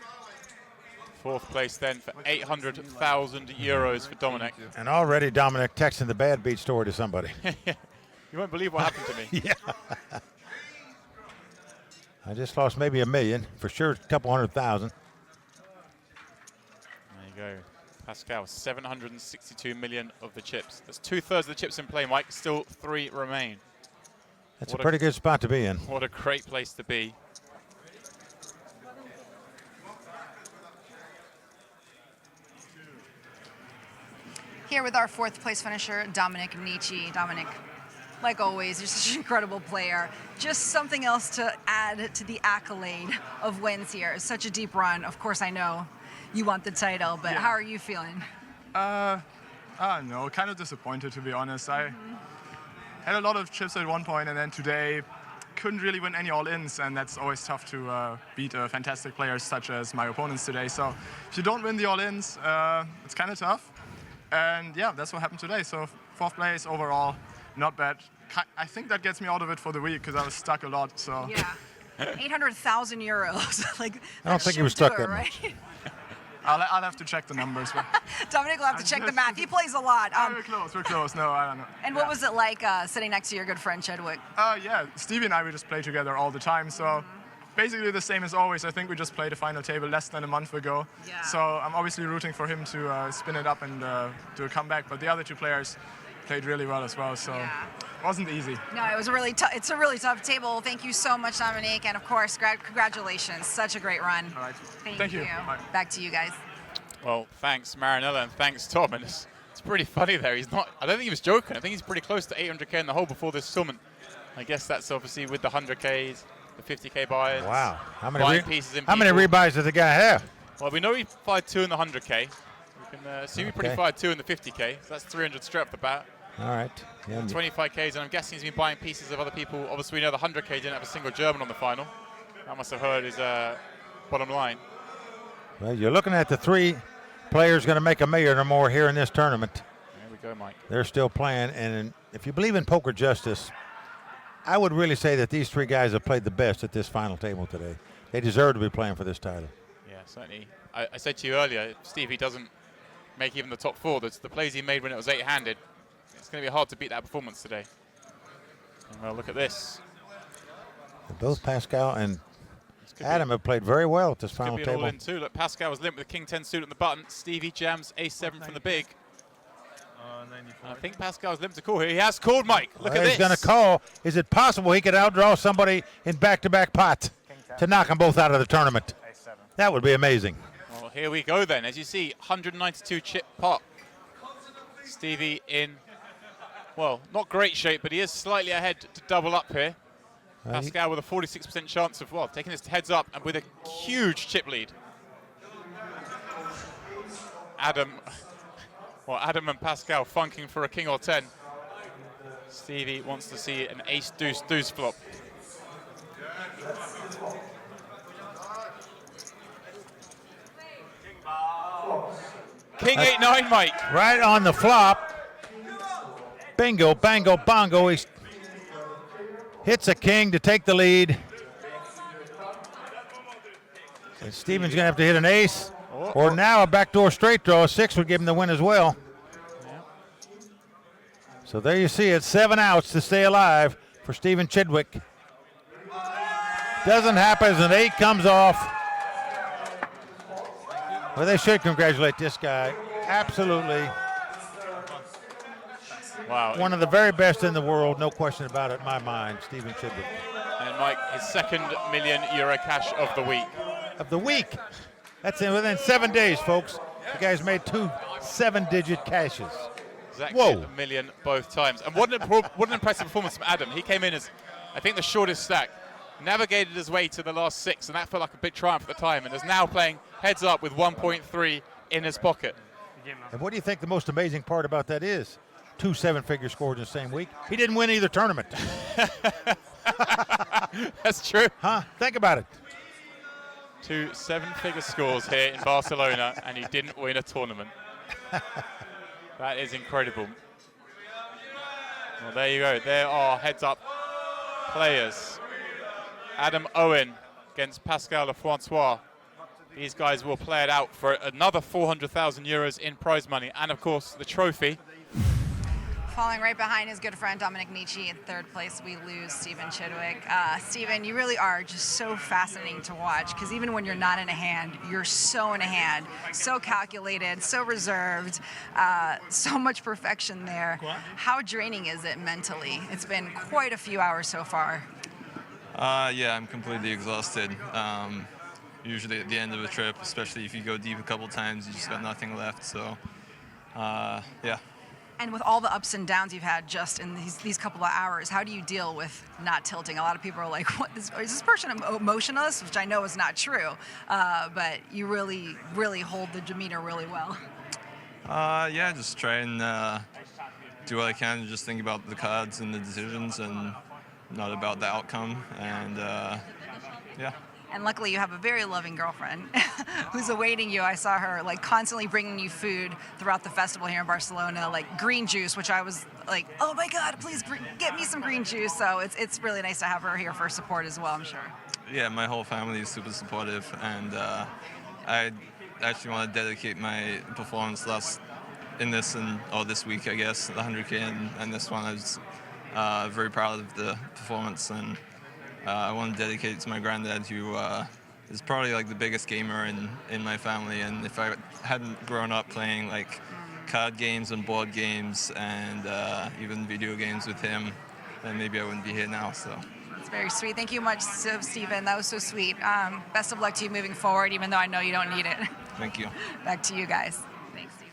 4th place then for 800,000 euros for Dominik. And already Dominik texting the bad beat story to somebody. You won't believe what happened to me. Yeah. I just lost maybe $1 million, for sure a couple 100,000. There you go. Pascal, 762 million of the chips. That's 2/3 of the chips in play, Mike. Still 3 remain. That's a pretty good spot to be in. What a great place to be. Here with our 4th place finisher, Dominik Nitsche. Dominik, like always, you're such an incredible player. Just something else to add to the accolade of wins here. Such a deep run. Of course, I know you want the title, but how are you feeling? I don't know, kind of disappointed, to be honest. I had a lot of chips at one point, and then today couldn't really win any all-ins, and that's always tough to beat fantastic players such as my opponents today. So if you don't win the all-ins, it's kind of tough. And yeah, that's what happened today. So 4th place overall, not bad. I think that gets me out of it for the week because I was stuck a lot. So yeah, 800,000 euros. Like I don't think he was stuck that right? much. I'll have to check the numbers. Dominik will have to check the math. He plays a lot. We're close. No, I don't know. And what was it like sitting next to your good friend Chidwick? Yeah, Stevie and I, we just play together all the time. So basically the same as always. I think we just played a final table less than a month ago. Yeah. So I'm obviously rooting for him to spin it up and do a comeback. But the other 2 players played really well as well. So it wasn't easy. No, it was a really tough. It's a really tough table. Thank you so much, Dominik, and of course, congratulations. Such a great run. All right. Thank you. Bye. Back to you guys. Well, thanks Marinella and thanks Tom. And it's pretty funny there. He's not. I don't think he was joking. I think he's pretty close to 800k in the hole before this tournament. I guess that's obviously with the 100ks, the 50k buys. Wow. How many rebuys does the guy have? Well, we know he fired 2 in the 100k. We can assume he probably fired 2 in the 50k. So that's 300 straight off the bat. All right. Yeah. 25ks, and I'm guessing he's been buying pieces of other people. Obviously, we know the 100k didn't have a single German on the final. That must have hurt his bottom line. Well, you're looking at the 3 players going to make $1 million or more here in this tournament. There we go, Mike. They're still playing, and if you believe in poker justice, I would really say that these 3 guys have played the best at this final table today. They deserve to be playing for this title. Yeah, certainly. I said to you earlier, Steve, he doesn't make even the top 4. That's the plays he made when it was 8-handed. It's going to be hard to beat that performance today. And well, look at this. Both Pascal and Adam have played very well at this final table. Could be an all-in table. too. Look, Pascal was limped with the King-10 suit on the button. Stevie jams Ace-7 from the big. I think Pascal's limped to call here. He has called, Mike. Look at this. He's going to call. Is it possible he could outdraw somebody in back-to-back pots to knock them both out of the tournament? That would be amazing. Well, here we go then. As you see, 192 chip pot. Stevie in, well, not great shape, but he is slightly ahead to double up here. Pascal with a 46% chance of, well, taking this to heads up and with a huge chip lead. Adam and Pascal funking for a king or 10. Stevie wants to see an ace-deuce-deuce flop. King 8-9, Mike. Right on the flop. Bingo, bango, bongo. He hits a king to take the lead. And Steven's going to have to hit an ace. Or now a backdoor straight draw. A 6 would give him the win as well. So there you see it. 7 outs to stay alive for Steven Chidwick. Doesn't happen as an 8 comes off. Well, they should congratulate this guy. Absolutely. Wow. One of the very best in the world, no question about it in my mind, Steven Chidwick. And Mike, his second €1 million cash of the week. Of the week? That's within 7 days, folks. The guy's made 2 7-digit cashes. Exactly. Whoa. $1 million both times. And what an impressive performance from Adam. He came in as, I think, the shortest stack. Navigated his way to the last 6, and that felt like a big triumph at the time, and is now playing heads up with 1.3 in his pocket. And what do you think the most amazing part about that is? 2 7-figure scores in the same week. He didn't win either tournament. That's true. Huh? Think about it. 2 7-figure scores here in Barcelona, and he didn't win a tournament. That is incredible. Well, there you go. There are heads-up players. Adam Owen against Pascal Lefrancois. These guys will play it out for another 400,000 euros in prize money, and of course the trophy. Falling right behind his good friend Dominik Nitsche. In 3rd place, we lose Steven Chidwick. Steven, you really are just so fascinating to watch, because even when you're not in a hand, you're so in a hand, so calculated, so reserved, so much perfection there. How draining is it mentally? It's been quite a few hours so far. Yeah, I'm completely exhausted. Usually at the end of a trip, especially if you go deep a couple times, you just got nothing left. So, yeah. And with all the ups and downs you've had just in these couple of hours, how do you deal with not tilting? A lot of people are like, "What is this person emotionless?" Which I know is not true, but you really, really hold the demeanor really well. Yeah, just try and do what I can to just think about the cards and the decisions, and not about the outcome. And yeah. And luckily you have a very loving girlfriend who's awaiting you. I saw her like constantly bringing you food throughout the festival here in Barcelona, like green juice, which I was like, oh my God, please get me some green juice. So it's really nice to have her here for support as well, I'm sure. Yeah, my whole family is super supportive, and I actually want to dedicate my performance this week, I guess, the 100K and this one. I was very proud of the performance, and I want to dedicate it to my granddad, who is probably like the biggest gamer in my family. And if I hadn't grown up playing like card games and board games and even video games with him, then maybe I wouldn't be here now. So. It's very sweet. Thank you much, Stephen. That was so sweet. Best of luck to you moving forward, even though I know you don't need it. Thank you. Back to you guys. Thanks, Steve.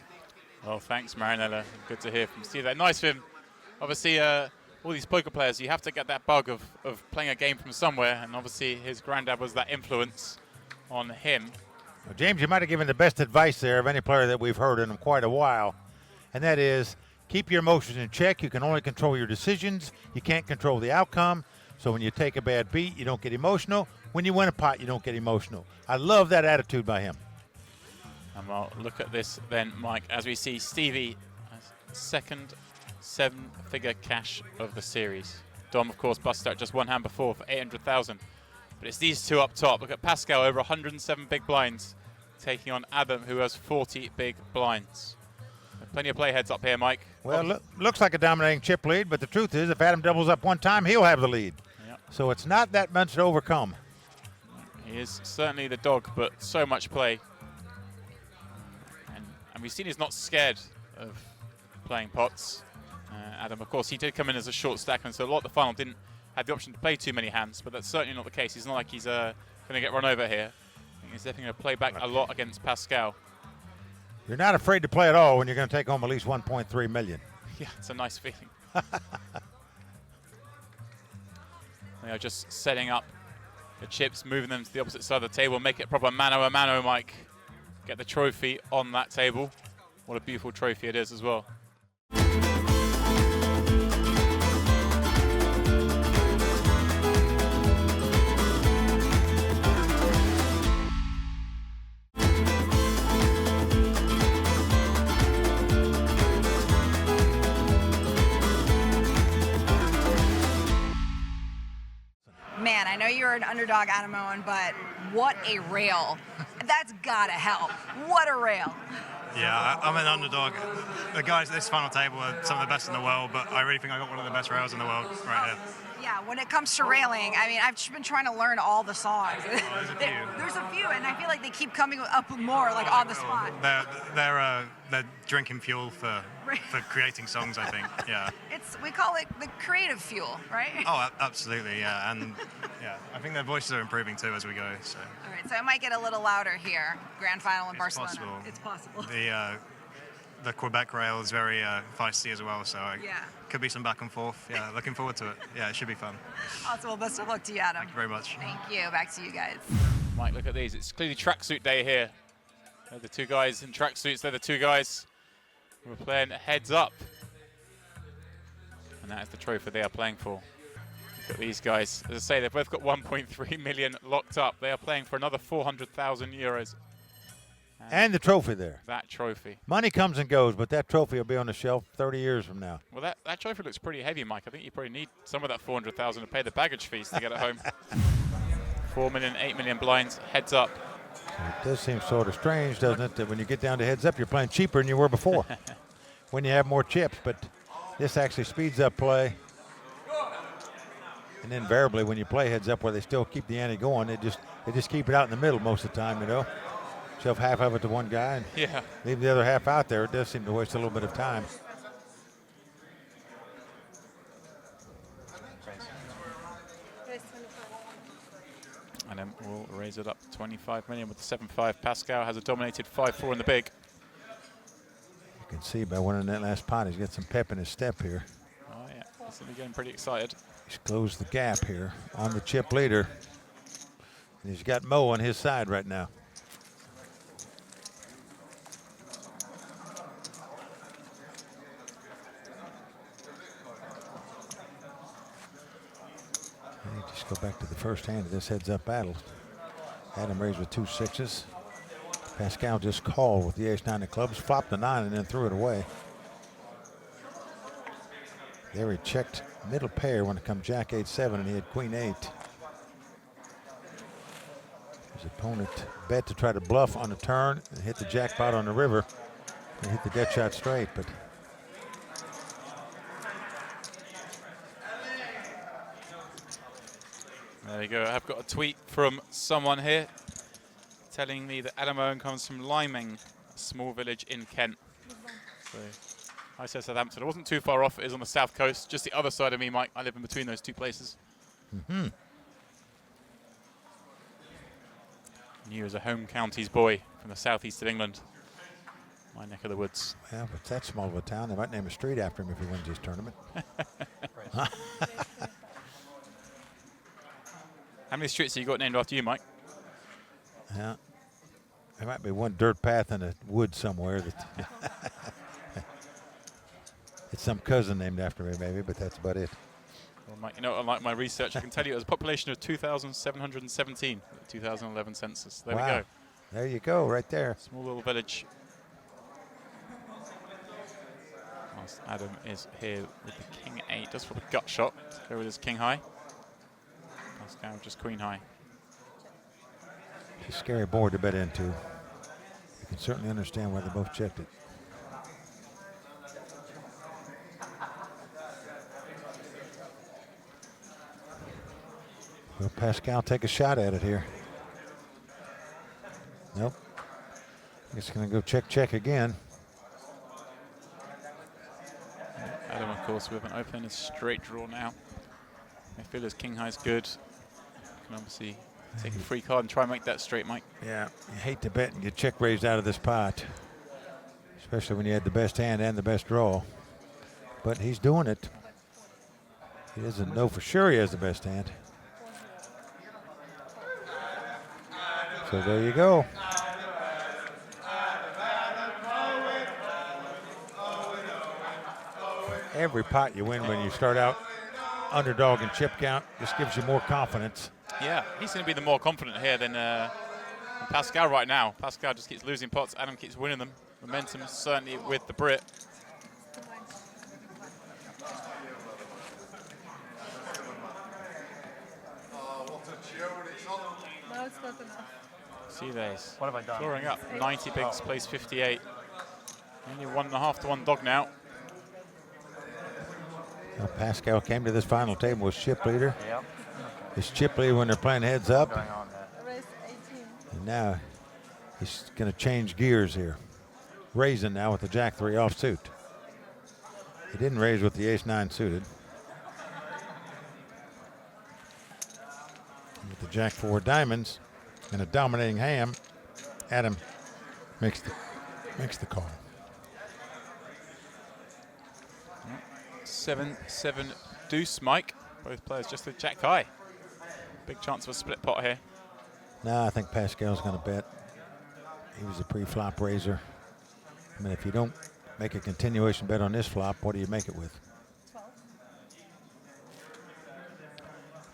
Well, thanks, Marinella. Good to hear from Steve. Nice of him. Obviously, all these poker players, you have to get that bug of playing a game from somewhere, and obviously his granddad was that influence on him. Well, James, you might have given the best advice there of any player that we've heard in quite a while, and that is keep your emotions in check. You can only control your decisions. You can't control the outcome. So when you take a bad beat, you don't get emotional. When you win a pot, you don't get emotional. I love that attitude by him. And we'll look at this then, Mike, as we see Stevie as second 7-figure cash of the series. Dom, of course, busted out just one hand before for 800,000. But it's these two up top. Look at Pascal, over 107 big blinds, taking on Adam, who has 40 big blinds. Plenty of play heads up here, Mike. Well, looks like a dominating chip lead, but the truth is, if Adam doubles up one time, he'll have the lead. Yep. So it's not that much to overcome. He is certainly the dog, but so much play. And we've seen he's not scared of playing pots. Adam, of course, he did come in as a short stacker, and so a lot of the final didn't have the option to play too many hands, but that's certainly not the case. He's not like he's going to get run over here. I think he's definitely going to play back a lot against Pascal. You're not afraid to play at all when you're going to take home at least 1.3 million. Yeah, it's a nice feeling. They are just setting up the chips, moving them to the opposite side of the table, make it proper mano a mano, Mike. Get the trophy on that table. What a beautiful trophy it is as well. Man, I know you're an underdog, Adam Owen, but what a rail. That's gotta help. What a rail. Yeah, I'm an underdog. The guys at this final table are some of the best in the world, but I really think I got one of the best rails in the world right here. Yeah, when it comes to railing, I mean, I've been trying to learn all the songs. There's a few, and I feel like they keep coming up with more, like on the spot. They're drinking fuel for creating songs, I think. Yeah. We call it the creative fuel, right? Oh, absolutely, yeah, and yeah, I think their voices are improving too as we go. So. All right, so it might get a little louder here. Grand final in Barcelona. Possible. It's possible. The Quebec rail is very feisty as well, so could be some back and forth. Yeah, looking forward to it. Yeah, it should be fun. Awesome. Well, best of luck to you, Adam. Thank you very much. Thank you. Back to you guys. Mike, look at these. It's clearly tracksuit day here. They're the two guys in tracksuits. They're the two guys who are playing heads up. And that is the trophy they are playing for. Look at these guys. As I say, they've both got 1.3 million locked up. They are playing for another 400,000 euros. And the trophy there. That trophy. Money comes and goes, but that trophy will be on the shelf 30 years from now. Well, that trophy looks pretty heavy, Mike. I think you probably need some of that 400,000 to pay the baggage fees to get it home. 4 million, 8 million blinds, heads up. It does seem sort of strange, doesn't it, that when you get down to heads up, you're playing cheaper than you were before when you have more chips, but this actually speeds up play. And invariably, when you play heads up where they still keep the ante going, they just keep it out in the middle most of the time, you know. Shove half of it to one guy and leave the other half out there. It does seem to waste a little bit of time. And then we'll raise it up to 25 million with the 7-5. Pascal has a dominated 5-4 in the big. You can see by winning that last pot, he's got some pep in his step here. Oh yeah, he's getting pretty excited. He's closed the gap here on the chip leader. And he's got Mo on his side right now. Go back to the first hand of this heads-up battle. Adam raised with 2 6s. Pascal just called with the ace-9 of clubs, flopped the 9 and then threw it away. There he checked middle pair when it come Jack 8-7 and he had Queen 8. His opponent bet to try to bluff on the turn and hit the jackpot on the river and hit the dead shot straight, but there you go. I've got a tweet from someone here telling me that Adam Owen comes from Liming, a small village in Kent. So I said Southampton. It wasn't too far off. It is on the south coast, just the other side of me, Mike. I live in between those two places. You as a home counties boy from the southeast of England, my neck of the woods. well, if it's that small of a town, they might name a street after him if he wins this tournament. How many streets have you got named after you, Mike? Yeah, there might be one dirt path in a wood somewhere that it's some cousin named after me, maybe, but that's about it. Well, Mike, you know, unlike my research, I can tell you it was a population of 2,717, the 2011 census. There we go. There you go, right there. Small little village. Whilst Adam is here with the King 8, just for the gut shot. Let's go with his King high. Pascal just Queen high. It's a scary board to bet into. You can certainly understand why they both checked it. Will Pascal take a shot at it here? Nope. He's going to go check again. Adam, of course, with an open, a straight draw now. I feel his King high is good. Can obviously take a free card and try and make that straight, Mike. Yeah, you hate to bet and get check raised out of this pot, especially when you had the best hand and the best draw. But he's doing it. He doesn't know for sure he has the best hand. So there you go. Every pot you win when you start out underdog and chip count just gives you more confidence. Yeah, he's going to be the more confident here than Pascal right now. Pascal just keeps losing pots. Adam keeps winning them. Momentum certainly with the Brit. No, it's not enough. See these. What have I done? Flooring up. 90 bigs, plays 58. Only 1.5 to 1 dog now. Well, Pascal came to this final table with chip leader. Yep. It's chip leader when they're playing heads up. What's going on there? Raise 18. And now he's going to change gears here. Raising now with the Jack 3 offsuit. He didn't raise with the Ace-9 suited. With the Jack 4 diamonds and a dominating hand, Adam makes the call. 7-7 deuce, Mike. Both players just with Jack high. Big chance of a split pot here. No, I think Pascal's going to bet. He was a pre-flop raiser. I mean, if you don't make a continuation bet on this flop, what do you make it with? 12.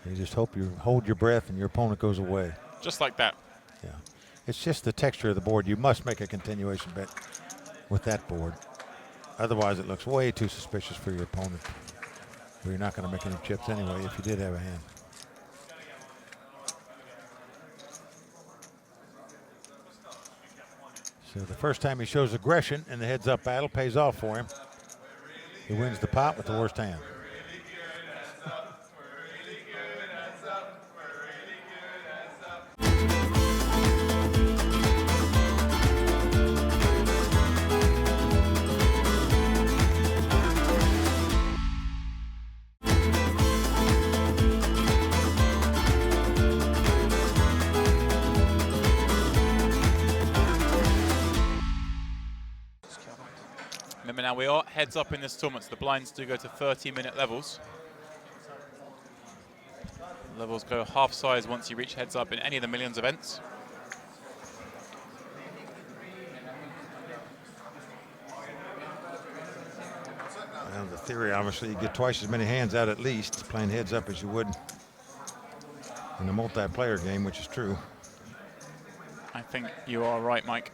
You just hope you hold your breath and your opponent goes away. Just like that. Yeah. It's just the texture of the board. You must make a continuation bet with that board. Otherwise, it looks way too suspicious for your opponent. Or you're not going to make any chips anyway if you did have a hand. So the first time he shows aggression in the heads-up battle pays off for him. He wins the pot with the worst hand. Remember now, we are heads up in this tournament, so the blinds do go to 30-minute levels. Levels go half size once you reach heads up in any of the millions events. Well, the theory, obviously, you get twice as many hands out at least, playing heads up as you would in a multiplayer game, which is true. I think you are right, Mike.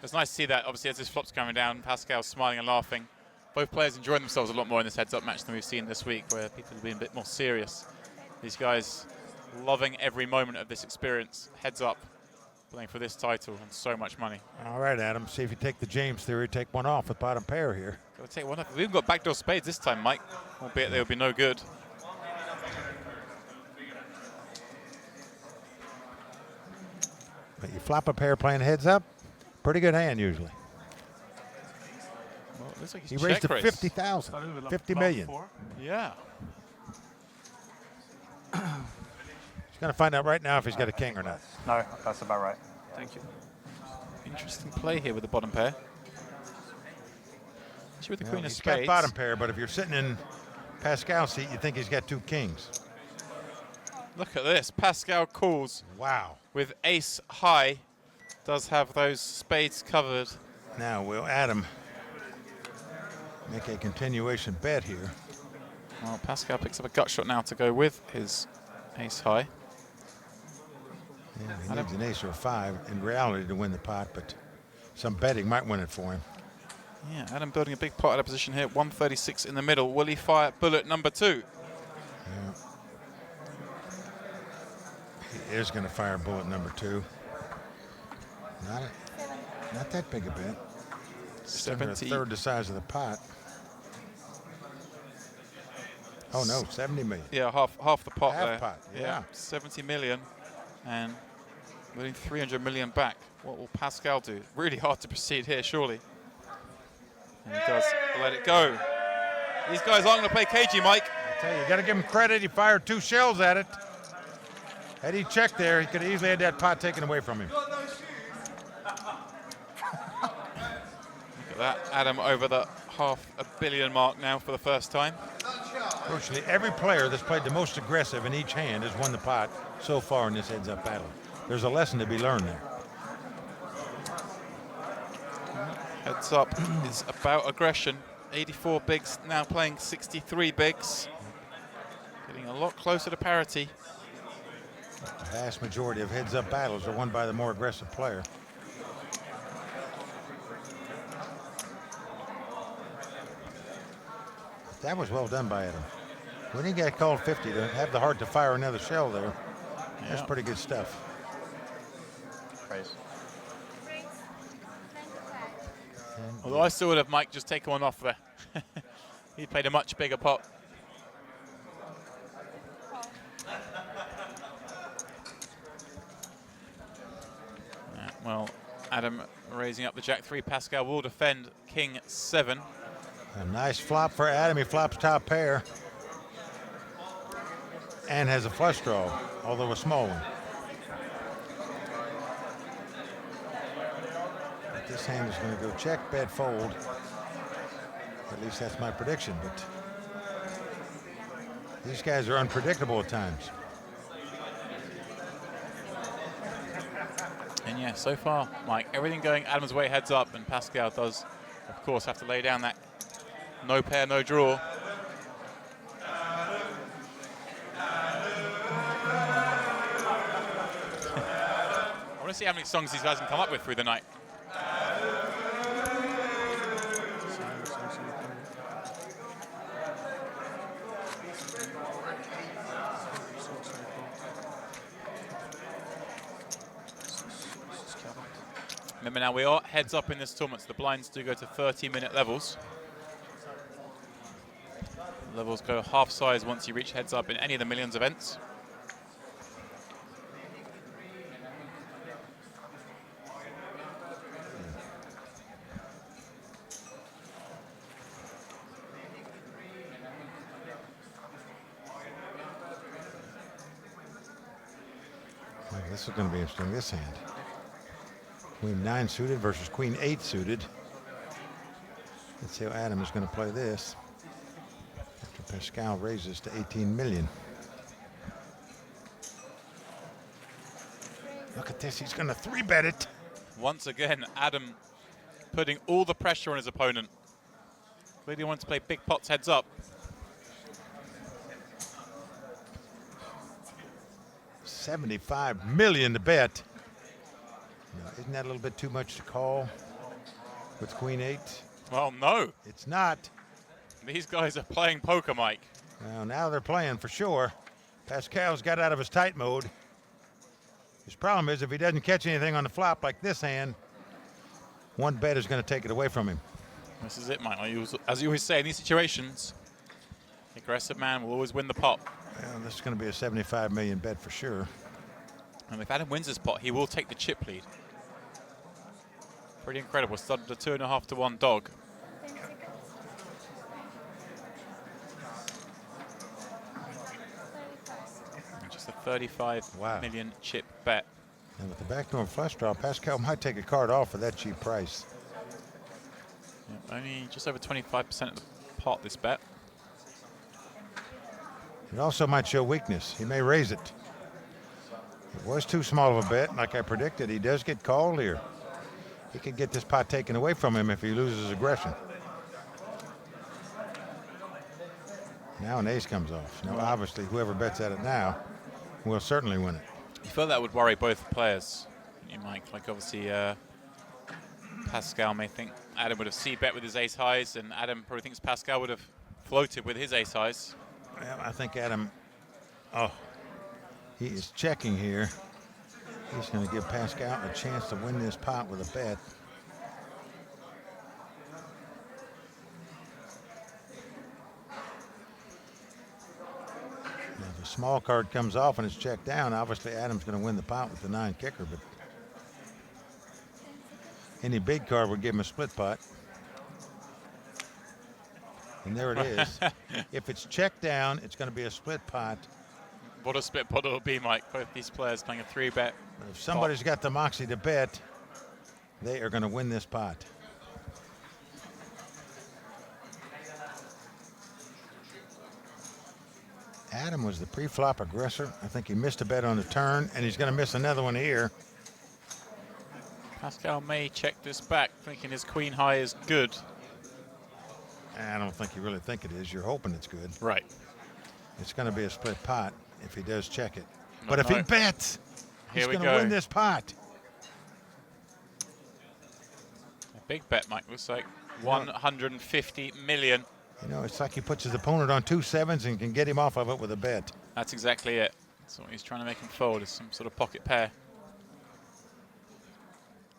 It's nice to see that, obviously, as this flop's coming down, Pascal smiling and laughing. Both players enjoying themselves a lot more in this heads-up match than we've seen this week, where people have been a bit more serious. These guys loving every moment of this experience, heads up, playing for this title and so much money. All right, Adam, see if you take the James theory, take one off with bottom pair here. Got to take one off. We've even got backdoor spades this time, Mike, albeit they would be no good. But you flop a pair playing heads up, pretty good hand usually. Well, it looks like He raised to 50,000, 50 million. Yeah. He's going to find out right now if he's got a king or not. No, that's about right. Thank you. Interesting play here with the bottom pair. Actually with the queen of He's spades. got bottom pair, but if you're sitting in Pascal's seat, you think he's got two kings. Look at this. Pascal calls. Wow. With ace high. Does have those spades covered. Now, will Adam make a continuation bet here? Well, Pascal picks up a gut shot now to go with his ace high. Yeah, he needs an ace or a 5 in reality to win the pot, but some betting might win it for him. Yeah, Adam building a big pot out of position here. 136 in the middle. Will he fire bullet number 2? Yeah. He is going to fire bullet number 2. Not that big a bet. Just under a third the size of the pot. Oh no, 70 million. Yeah, half the pot half there. Pot, yeah. 70 million and winning 300 million back. What will Pascal do? Really hard to proceed here, surely. And he does let it go. These guys aren't going to play cagey, Mike. I tell you, got to give him credit. He fired 2 shells at it. Had he checked there, he could have easily had that pot taken away from him. Look at that, Adam over the $500 million mark now for the first time. Virtually every player that's played the most aggressive in each hand has won the pot so far in this heads-up battle. There's a lesson to be learned there. Heads up is about aggression. 84 bigs now playing 63 bigs. Getting a lot closer to parity. The vast majority of heads-up battles are won by the more aggressive player. That was well done by Adam. When he got called 50, to have the heart to fire another shell there, that's pretty good stuff. Praise. Although I still would have Mike just taken one off there. He played a much bigger pot. Well, Adam raising up the Jack-3. Pascal will defend King-7. A nice flop for Adam. He flops top pair. And has a flush draw, although a small one. But this hand is going to go check, bet, fold. At least that's my prediction, but these guys are unpredictable at times. And yeah, so far, Mike, everything going Adam's way heads up, and Pascal does, of course, have to lay down that no pair, no draw. I want to see how many songs these guys can come up with through the night. Remember now, we are heads up in this tournament, so the blinds do go to 30-minute levels. Levels go half size once you reach heads up in any of the millions events. Well, this is going to be interesting, this hand. Queen 9 suited versus Queen 8 suited. Let's see how Adam is going to play this. After Pascal raises to 18 million. Look at this, he's going to 3-bet it. Once again, Adam putting all the pressure on his opponent. Clearly wants to play big pots heads up. $75 million to bet. Now, isn't that a little bit too much to call with Queen 8? Well, no. It's not. These guys are playing poker, Mike. Well, now they're playing for sure. Pascal's got out of his tight mode. His problem is if he doesn't catch anything on the flop like this hand, one bet is going to take it away from him. This is it, Mike. As you always say, in these situations, the aggressive man will always win the pot. Well, this is going to be a 75 million bet for sure. And if Adam wins this pot, he will take the chip lead. Pretty incredible. Started a 2.5 to 1 dog. Just a 35 million chip bet. And with the backdoor flush draw, Pascal might take a card off for that cheap price. Yeah, only just over 25% of the pot, this bet. It also might show weakness. He may raise it. It was too small of a bet, like I predicted. He does get called here. He could get this pot taken away from him if he loses aggression. Now an ace comes off. Now, obviously, whoever bets at it now will certainly win it. You feel that would worry both players, Mike? Like, obviously, Pascal may think Adam would have c-bet with his ace highs, and Adam probably thinks Pascal would have floated with his ace highs. Well, I think Adam, he is checking here. He's going to give Pascal a chance to win this pot with a bet. Now, if a small card comes off and it's checked down, obviously Adam's going to win the pot with the 9 kicker, but any big card would give him a split pot. And there it is. If it's checked down, it's going to be a split pot. What a split pot it'll be, Mike. Both these players playing a 3-bet. If somebody's got the moxie to bet, they are going to win this pot. Adam was the pre-flop aggressor. I think he missed a bet on the turn, and he's going to miss another one here. Pascal may check this back, thinking his queen high is good. I don't think you really think it is. You're hoping it's good. Right. It's going to be a split pot if he does check it. No, but if he bets, he's going to win this pot. A big bet, Mike. Looks like 150 million. You know, it's like he puts his opponent on 2 7s and can get him off of it with a bet. That's exactly it. That's what he's trying to make him fold, is some sort of pocket pair.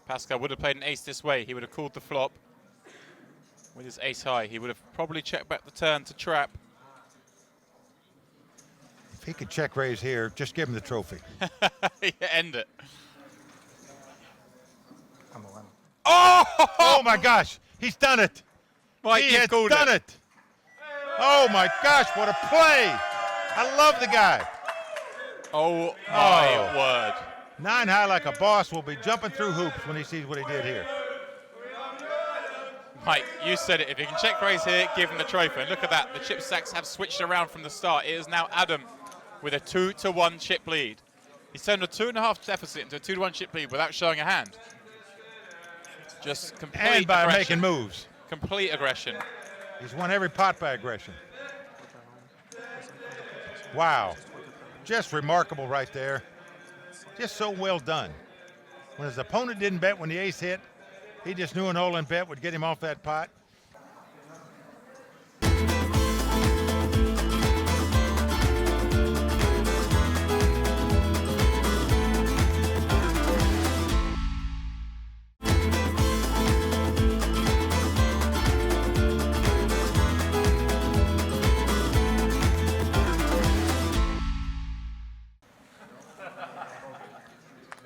Pascal would have played an ace this way. He would have called the flop with his ace high. He would have probably checked back the turn to trap. If he could check raise here, just give him the trophy. Yeah, end it. I'm a lemon. Oh my gosh, he's done it. Mike, he has done it. Oh my gosh, what a play. I love the guy. Oh my word. 9 high like a boss will be jumping through hoops when he sees what he did here. Mike, you said it. If you can check raise here, give him the trophy. And look at that. The chip stacks have switched around from the start. It is now Adam with a 2 to 1 chip lead. He's turned a 2.5 deficit into a 2 to 1 chip lead without showing a hand. Just complete And by aggression. making moves. Complete aggression. He's won every pot by aggression. Wow. Just remarkable right there. Just so well done. When his opponent didn't bet when the ace hit, he just knew an all-in bet would get him off that pot.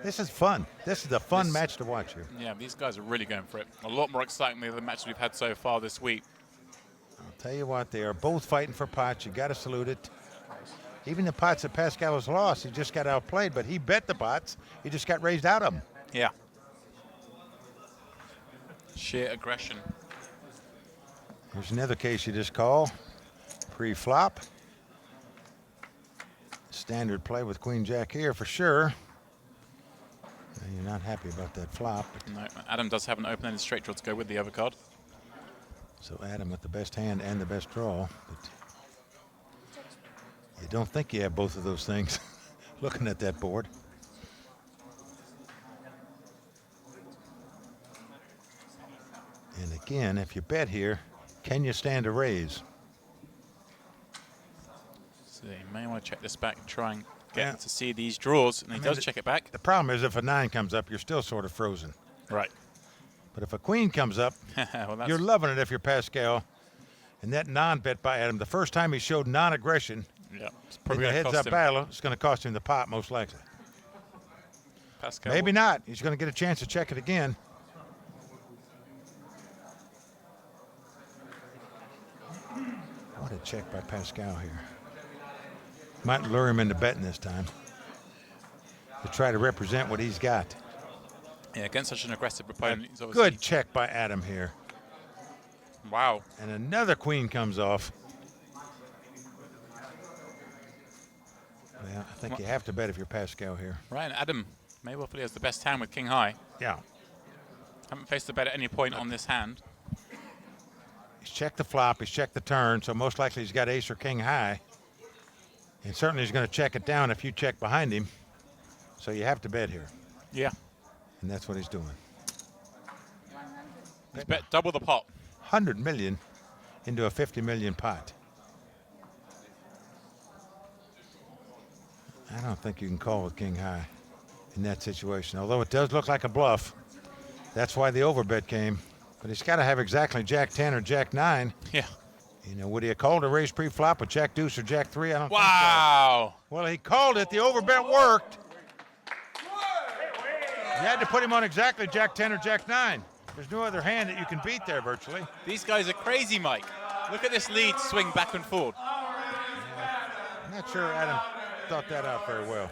This is fun. This is a fun match to watch here. Yeah, these guys are really going for it. A lot more exciting than the matches we've had so far this week. I'll tell you what, they are both fighting for pots. You got to salute it. Even the pots that Pascal has lost, he just got outplayed, but he bet the pots. He just got raised out of them. Yeah. Sheer aggression. Here's another case you just call. Pre-flop. Standard play with Queen Jack here for sure. You're not happy about that flop. No, Adam does have an open-ended straight draw to go with the overcard. So Adam with the best hand and the best draw, but you don't think you have both of those things looking at that board. And again, if you bet here, can you stand a raise? So you may want to check this back and try and get to see these draws, and he does check it back. The problem is if a 9 comes up, you're still sort of frozen. Right. But if a queen comes up, well, you're loving it if you're Pascal. And that non-bet by Adam, the first time he showed non-aggression it's in probably the gonna cost heads-up him. battle, it's going to cost him the pot most likely. Pascal. Maybe not. He's going to get a chance to check it again. What a check by Pascal here. Might lure him into betting this time to try to represent what he's got. Yeah, against such an aggressive opponent. He's obviously Good check by Adam here. Wow. And another queen comes off. Well, I think you have to bet if you're Pascal here. Right, and Adam may well feel he has the best hand with king high. Yeah. Haven't faced a bet at any point on this hand. He's checked the flop, he's checked the turn, so most likely he's got ace or king high. And certainly he's going to check it down if you check behind him. So you have to bet here. Yeah. And that's what he's doing. He's bet double the pot. 100 million into a 50 million pot. I don't think you can call with king high in that situation, although it does look like a bluff. That's why the overbet came. But he's got to have exactly jack 10 or jack 9. Yeah. You know, would he have called a raise pre-flop with jack deuce or jack 3? I don't think so. Wow. Well, he called it. The overbet worked. You had to put him on exactly jack 10 or jack 9. There's no other hand that you can beat there virtually. These guys are crazy, Mike. Look at this lead swing back and forward. I'm not sure Adam thought that out very well.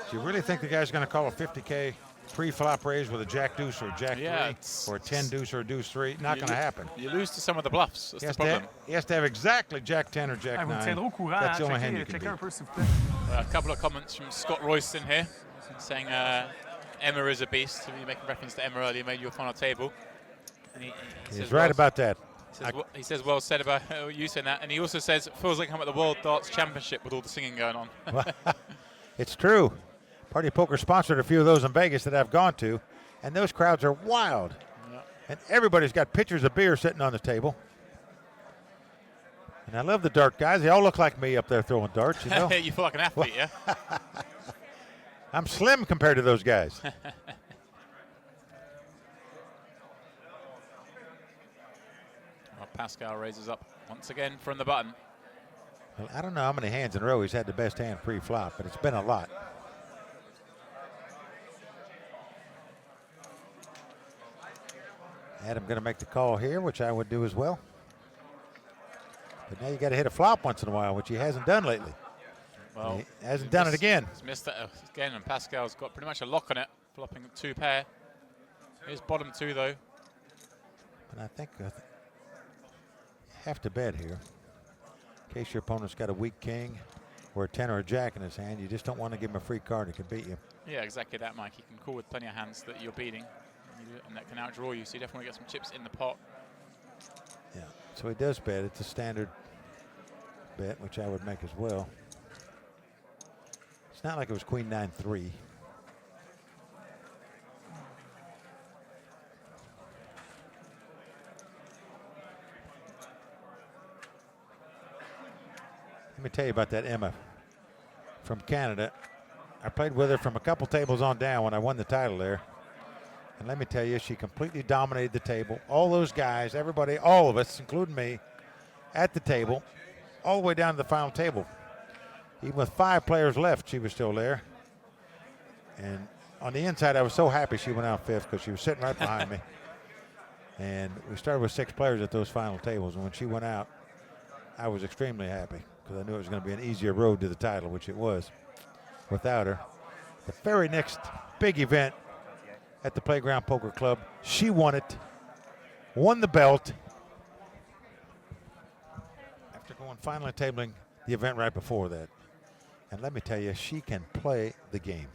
Do you really think the guy's going to call a 50K pre-flop raise with a jack deuce or a jack 3 or a 10 deuce or a deuce 3? Not going to happen. You lose to some of the bluffs. That's the problem. He has to have exactly jack 10 or jack 9. That's the only hand you can beat. A couple of comments from Scott Royston here saying Emma is a beast. You're making reference to Emma earlier, made you a final table. And he He's says, right well, about that. He says, well said about you saying that. And he also says, it feels like I'm at the World Darts Championship with all the singing going on. It's true. Party Poker sponsored a few of those in Vegas that I've gone to, and those crowds are wild. Yeah. And everybody's got pitchers of beer sitting on the table. And I love the dart guys. They all look like me up there throwing darts, you know. You feel like an athlete, yeah? I'm slim compared to those guys. Well, Pascal raises up once again from the button. Well, I don't know how many hands in a row he's had the best hand pre-flop, but it's been a lot. Adam going to make the call here, which I would do as well. But now you got to hit a flop once in a while, which he hasn't done lately. Well, he hasn't done it again. He's missed it again, and Pascal's got pretty much a lock on it, flopping 2 pair. Here's bottom 2 though. And I think you have to bet here. In case your opponent's got a weak king or a 10 or a jack in his hand, you just don't want to give him a free card that can beat you. Yeah, exactly that, Mike. He can call with plenty of hands that you're beating, and that can outdraw you, so you definitely get some chips in the pot. Yeah, so he does bet. It's a standard bet, which I would make as well. It's not like it was queen 9-3. Let me tell you about that Emma from Canada. I played with her from a couple tables on down when I won the title there. And let me tell you, she completely dominated the table. All those guys, everybody, all of us, including me, at the table, all the way down to the final table. Even with 5 players left, she was still there. And on the inside, I was so happy she went out 5th because she was sitting right behind me. And we started with 6 players at those final tables. And when she went out, I was extremely happy because I knew it was going to be an easier road to the title, which it was without her. The very next big event at the Playground Poker Club, she won it, won the belt, after going finally tabling the event right before that. And let me tell you, she can play the game.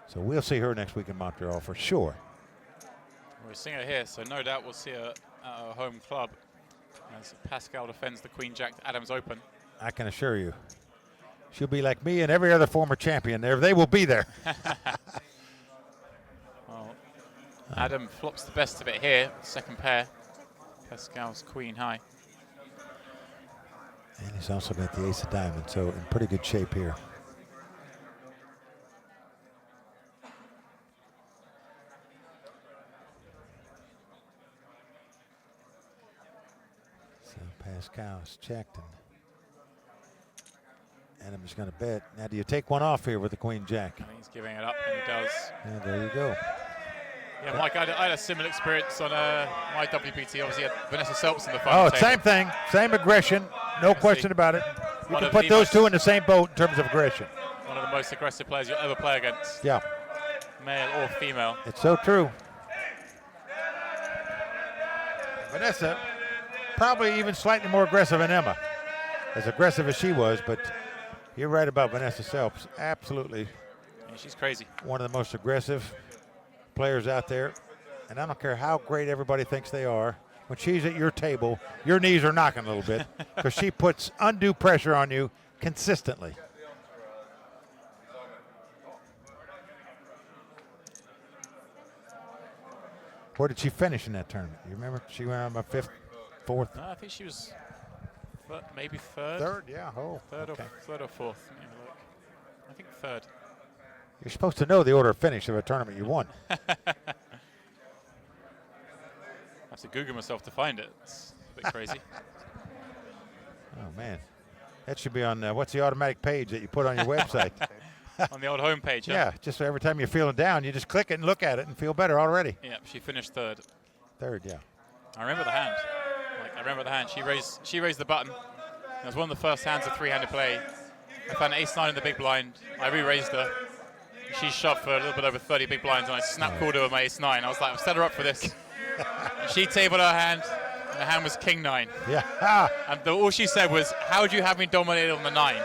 So we'll see her next week in Montreal for sure. We're seeing her here, so no doubt we'll see her at our home club as Pascal defends the Queen Jack to Adam's open. I can assure you, she'll be like me and every other former champion there. They will be there. Well, Adam flops the best of it here. Second pair. Pascal's Queen high. And he's also got the ace of diamonds, so in pretty good shape here. So Pascal's checked, and Adam's going to bet. Now, do you take one off here with the Queen Jack? I think he's giving it up, and he does. Yeah, there you go. Yeah, Mike, I had a similar experience on my WPT. Obviously, had Vanessa Selps in the final. Oh, same thing. Same aggression. No question about it. You can put those two in the same boat in terms of aggression. One of the most aggressive players you'll ever play against. Yeah. Male or female. It's so true. Vanessa, probably even slightly more aggressive than Emma. As aggressive as she was, but you're right about Vanessa Selps. Absolutely. Yeah, she's crazy. One of the most aggressive players out there. And I don't care how great everybody thinks they are. When she's at your table, your knees are knocking a little bit because she puts undue pressure on you consistently. Where did she finish in that tournament? You remember? She went on my fifth, fourth? No, I think she was maybe third. Third, yeah. Oh, third okay. Third or fourth. Let me have a look. I think third. You're supposed to know the order of finish of a tournament you won. I have to Google myself to find it. It's a bit crazy. Oh, man. That should be on, what's the automatic page that you put on your website? On the old home page, yeah, just so every time you're feeling down, you just click it and look at it and feel better already. Yeah, she finished third. Third, yeah. I remember the hand. Like, I remember the hand. She raised the button. It was one of the first hands of three-handed play. I found ace-9 in the big blind. I re-raised her. She shoved for a little bit over 30 big blinds, and I snap called her with my ace-9. I was like, I've set her up for this. She tabled her hand, and the hand was king-9. Yeah. And all she said was, how would you have me dominated on the 9?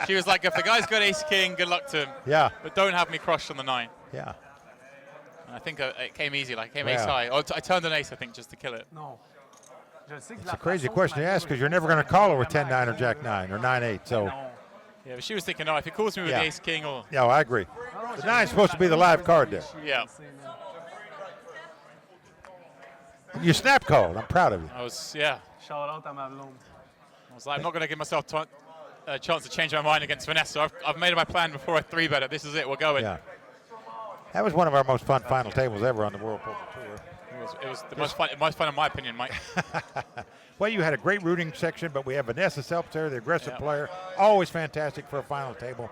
She was like, if the guy's got ace-king, good luck to him. Yeah. But don't have me crushed on the 9. Yeah. And I think it came easy, like it came ace high. I turned an ace, I think, just to kill it. No. It's a crazy question to ask because you're never going to call her with 10-9 or Jack-9 or 9-8. So. Yeah, but she was thinking, no, if he calls me with the ace-king or... Yeah, I agree. The 9 is supposed to be the live card there. Yeah. You snap called. I'm proud of you. I was, yeah. Shout out to Madelon. I was like, I'm not going to give myself a chance to change my mind against Vanessa. I've made my plan before I 3-bet it. This is it. We're going. Yeah. That was one of our most fun final tables ever on the World Poker Tour. It was the most fun in my opinion, Mike. Well, you had a great rooting section, but we have Vanessa Selps there, the aggressive player. Always fantastic for a final table.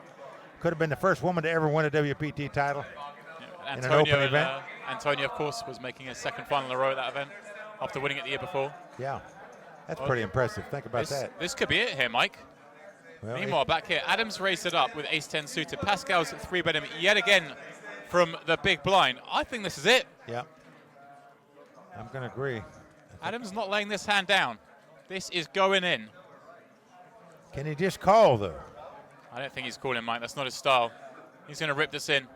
Could have been the first woman to ever win a WPT title in an open event. Antonio, of course, was making his second final in a row at that event after winning it the year before. Yeah, that's pretty impressive. Think about that. This could be it here, Mike. Well, Meanwhile, back here, Adams raised it up with ace-10 suited. Pascal's 3-bet him yet again from the big blind. I think this is it. Yeah. I'm going to agree. Adams not laying this hand down. This is going in. Can he just call, though? I don't think he's calling, Mike. That's not his style. He's going to rip this in.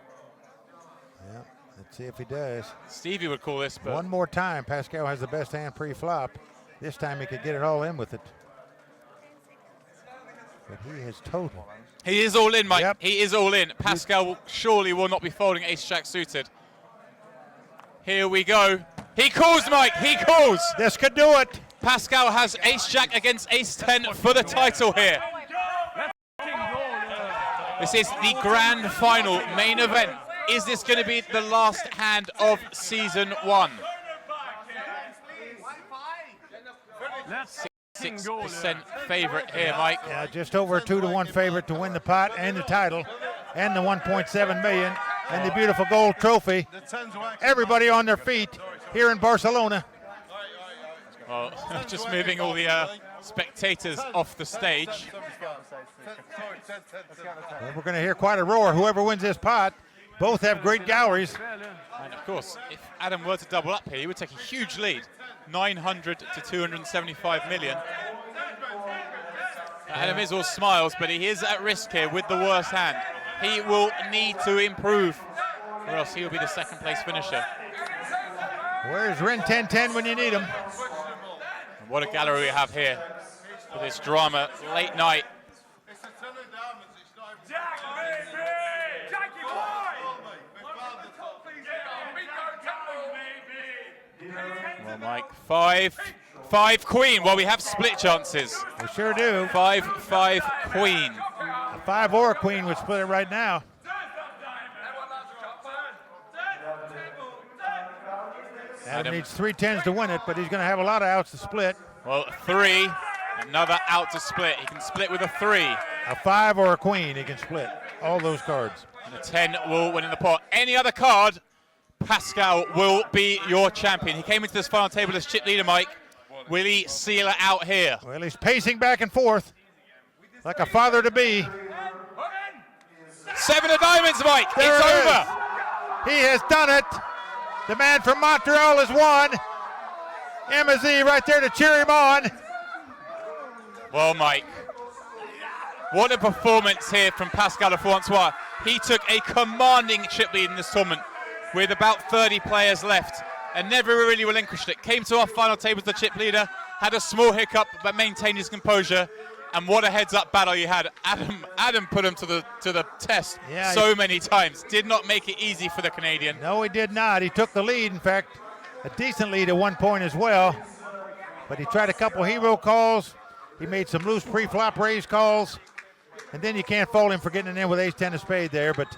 Yeah, let's see if he does. Stevie would call this, but... One more time, Pascal has the best hand pre-flop. This time he could get it all in with it. But he has total. He is all in, Mike. Yep. He is all in. Pascal surely will not be folding ace-jack suited. Here we go. He calls, Mike. He calls. This could do it. Pascal has ace-jack against ace-10 for the title here. This is the grand final main event. Is this going to be the last hand of season 1? 6% favorite here, Mike. Yeah, just over a 2-to-1 favorite to win the pot and the title and the 1.7 million and the beautiful gold trophy. Everybody on their feet here in Barcelona. Well, just moving all the spectators off the stage. Well, we're going to hear quite a roar. Whoever wins this pot, both have great galleries. And of course, if Adam were to double up here, he would take a huge lead, 900 to 275 million. Adam is all smiles, but he is at risk here with the worst hand. He will need to improve, or else he will be the second place finisher. Where's Ren 10-10 when you need him? What a gallery we have here for this drama late night. Well, Mike, five queen. Well, we have split chances. We sure do. 5-5 queen. A 5 or a queen would split it right now. Adam needs 3 10s to win it, but he's going to have a lot of outs to split. Well, 3, another out to split. He can split with a 3. A 5 or a queen, he can split all those cards. And a 10 will win in the pot. Any other card, Pascal will be your champion. He came into this final table as chip leader, Mike. Will he seal it out here? Well, he's pacing back and forth like a father-to-be. 7 of diamonds, Mike. There it's it over. Is. He has done it. The man from Montreal has won. MZ right there to cheer him on. Well, Mike, what a performance here from Pascal Lefrancois. He took a commanding chip lead in this tournament with about 30 players left and never really relinquished it. Came to our final table as the chip leader, had a small hiccup but maintained his composure. And what a heads-up battle you had. Adam put him to the test so many times. Did not make it easy for the Canadian. No, he did not. He took the lead. In fact, a decent lead at one point as well. But he tried a couple hero calls. He made some loose pre-flop raise calls. And then you can't fault him for getting it in with ace-10 of spade there. But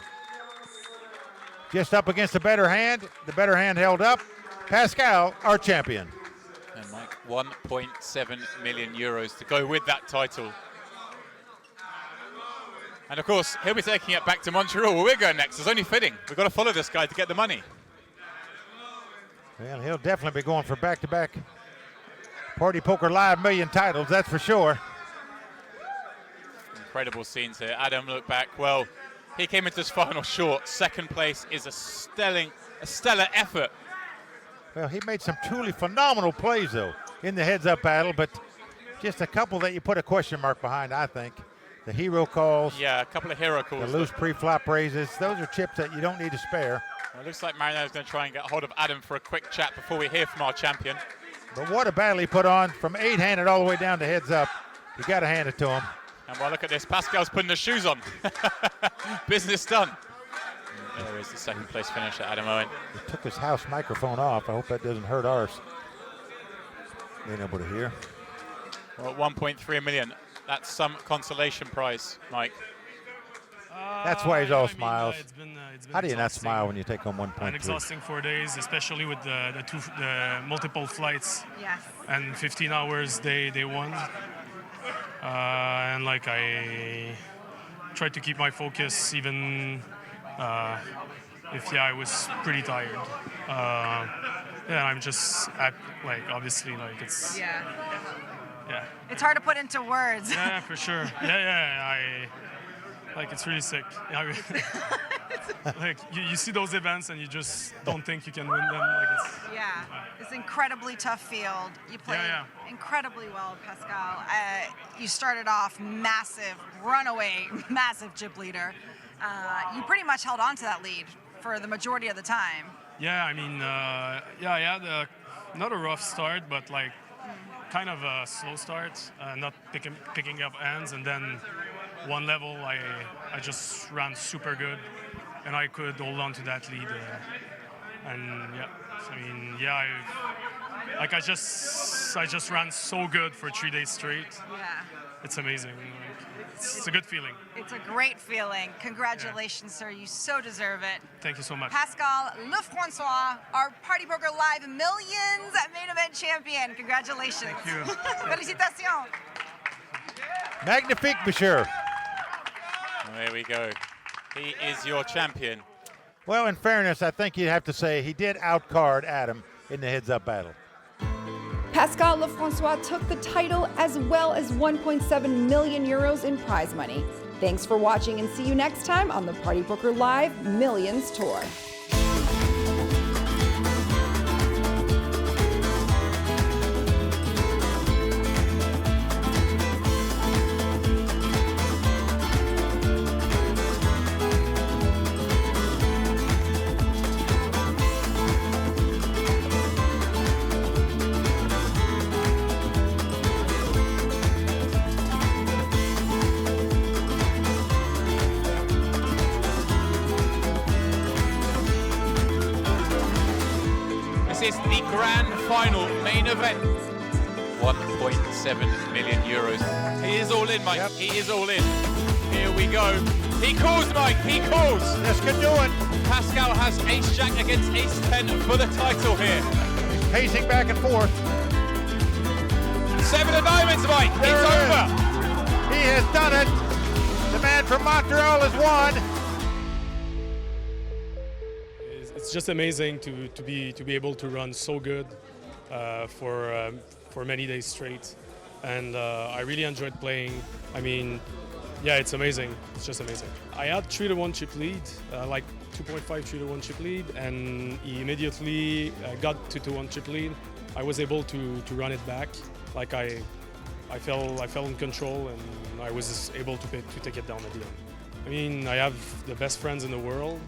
just up against the better hand. The better hand held up. Pascal, our champion. And Mike, 1.7 million euros to go with that title. And of course, he'll be taking it back to Montreal where we're going next. It's only fitting. We've got to follow this guy to get the money. Well, he'll definitely be going for back-to-back Party Poker Live million titles, that's for sure. Incredible scenes here. Adam looked back. Well, he came into this final short. Second place is a stellar effort. Well, he made some truly phenomenal plays, though, in the heads-up battle, but just a couple that you put a question mark behind, I think. The hero calls. Yeah, a couple of hero calls. The loose pre-flop raises. Those are chips that you don't need to spare. Well, it looks like Mariano's going to try and get hold of Adam for a quick chat before we hear from our champion. But what a battle he put on from 8-handed all the way down to heads-up. You got to hand it to him. And well, look at this. Pascal's putting the shoes on. Business done. There is the second place finisher, Adam Owen. He took his house microphone off. I hope that doesn't hurt ours. Being able to hear. Well, 1.3 million. That's some consolation prize, Mike. That's why he's all smiles. It's been How do you not exhausting. smile when you take home 1.3? An exhausting 4 days, especially with the multiple flights. Yes. And 15 hours they won. And like I tried to keep my focus even if I was pretty tired. I'm just obviously like it's yeah. It's hard to put into words. Yeah, for sure. It's really sick. Like you see those events and you just don't think you can win them. It's an incredibly tough field. You played incredibly well, Pascal. You started off massive, runaway, massive chip leader. You pretty much held on to that lead for the majority of the time. Yeah, I mean, I had not a rough start, but like kind of a slow start, not picking up hands, and then one level I just ran super good, and I could hold on to that lead. I just ran so good for 3 days straight. Yeah. It's amazing. It's a good feeling. It's a great feeling. Congratulations, sir. You so deserve it. Thank you so much. Pascal Lefrancois, our Party Poker Live Millions main event champion. Congratulations. Thank you. Félicitations. Magnifique, monsieur. There we go. He is your champion. Well, in fairness, I think you'd have to say he did outcard Adam in the heads-up battle. Pascal Lefrancois took the title as well as 1.7 million euros in prize money. Thanks for watching and see you next time on the Party Poker Live Millions Tour. is the grand final main event. 1.7 million euros. He is all in, Mike. Yep. He is all in. Here we go. He calls, Mike. He calls. This could do it. Pascal has ace-jack against ace-10 for the title here. He's pacing back and forth. 7 of diamonds, Mike. There it's it over. Is. He has done it. The man from Montreal has won. It's just amazing to be able to run so good for many days straight, and I really enjoyed playing. I mean, yeah, it's amazing. It's just amazing. I had 3-1 chip lead, like 2.5 3-1 chip lead, and he immediately got to 2-1 chip lead. I was able to run it back. Like I felt in control, and I was able to take it down at the end. I mean, I have the best friends in the world.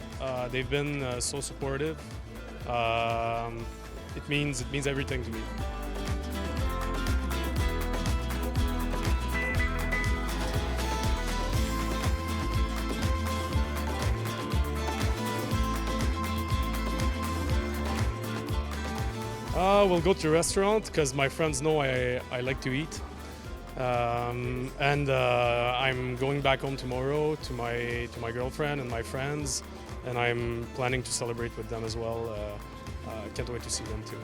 They've been so supportive. It means everything to me. We'll go to a restaurant because my friends know I like to eat. And I'm going back home tomorrow to my girlfriend and my friends, and I'm planning to celebrate with them as well. Can't wait to see them too.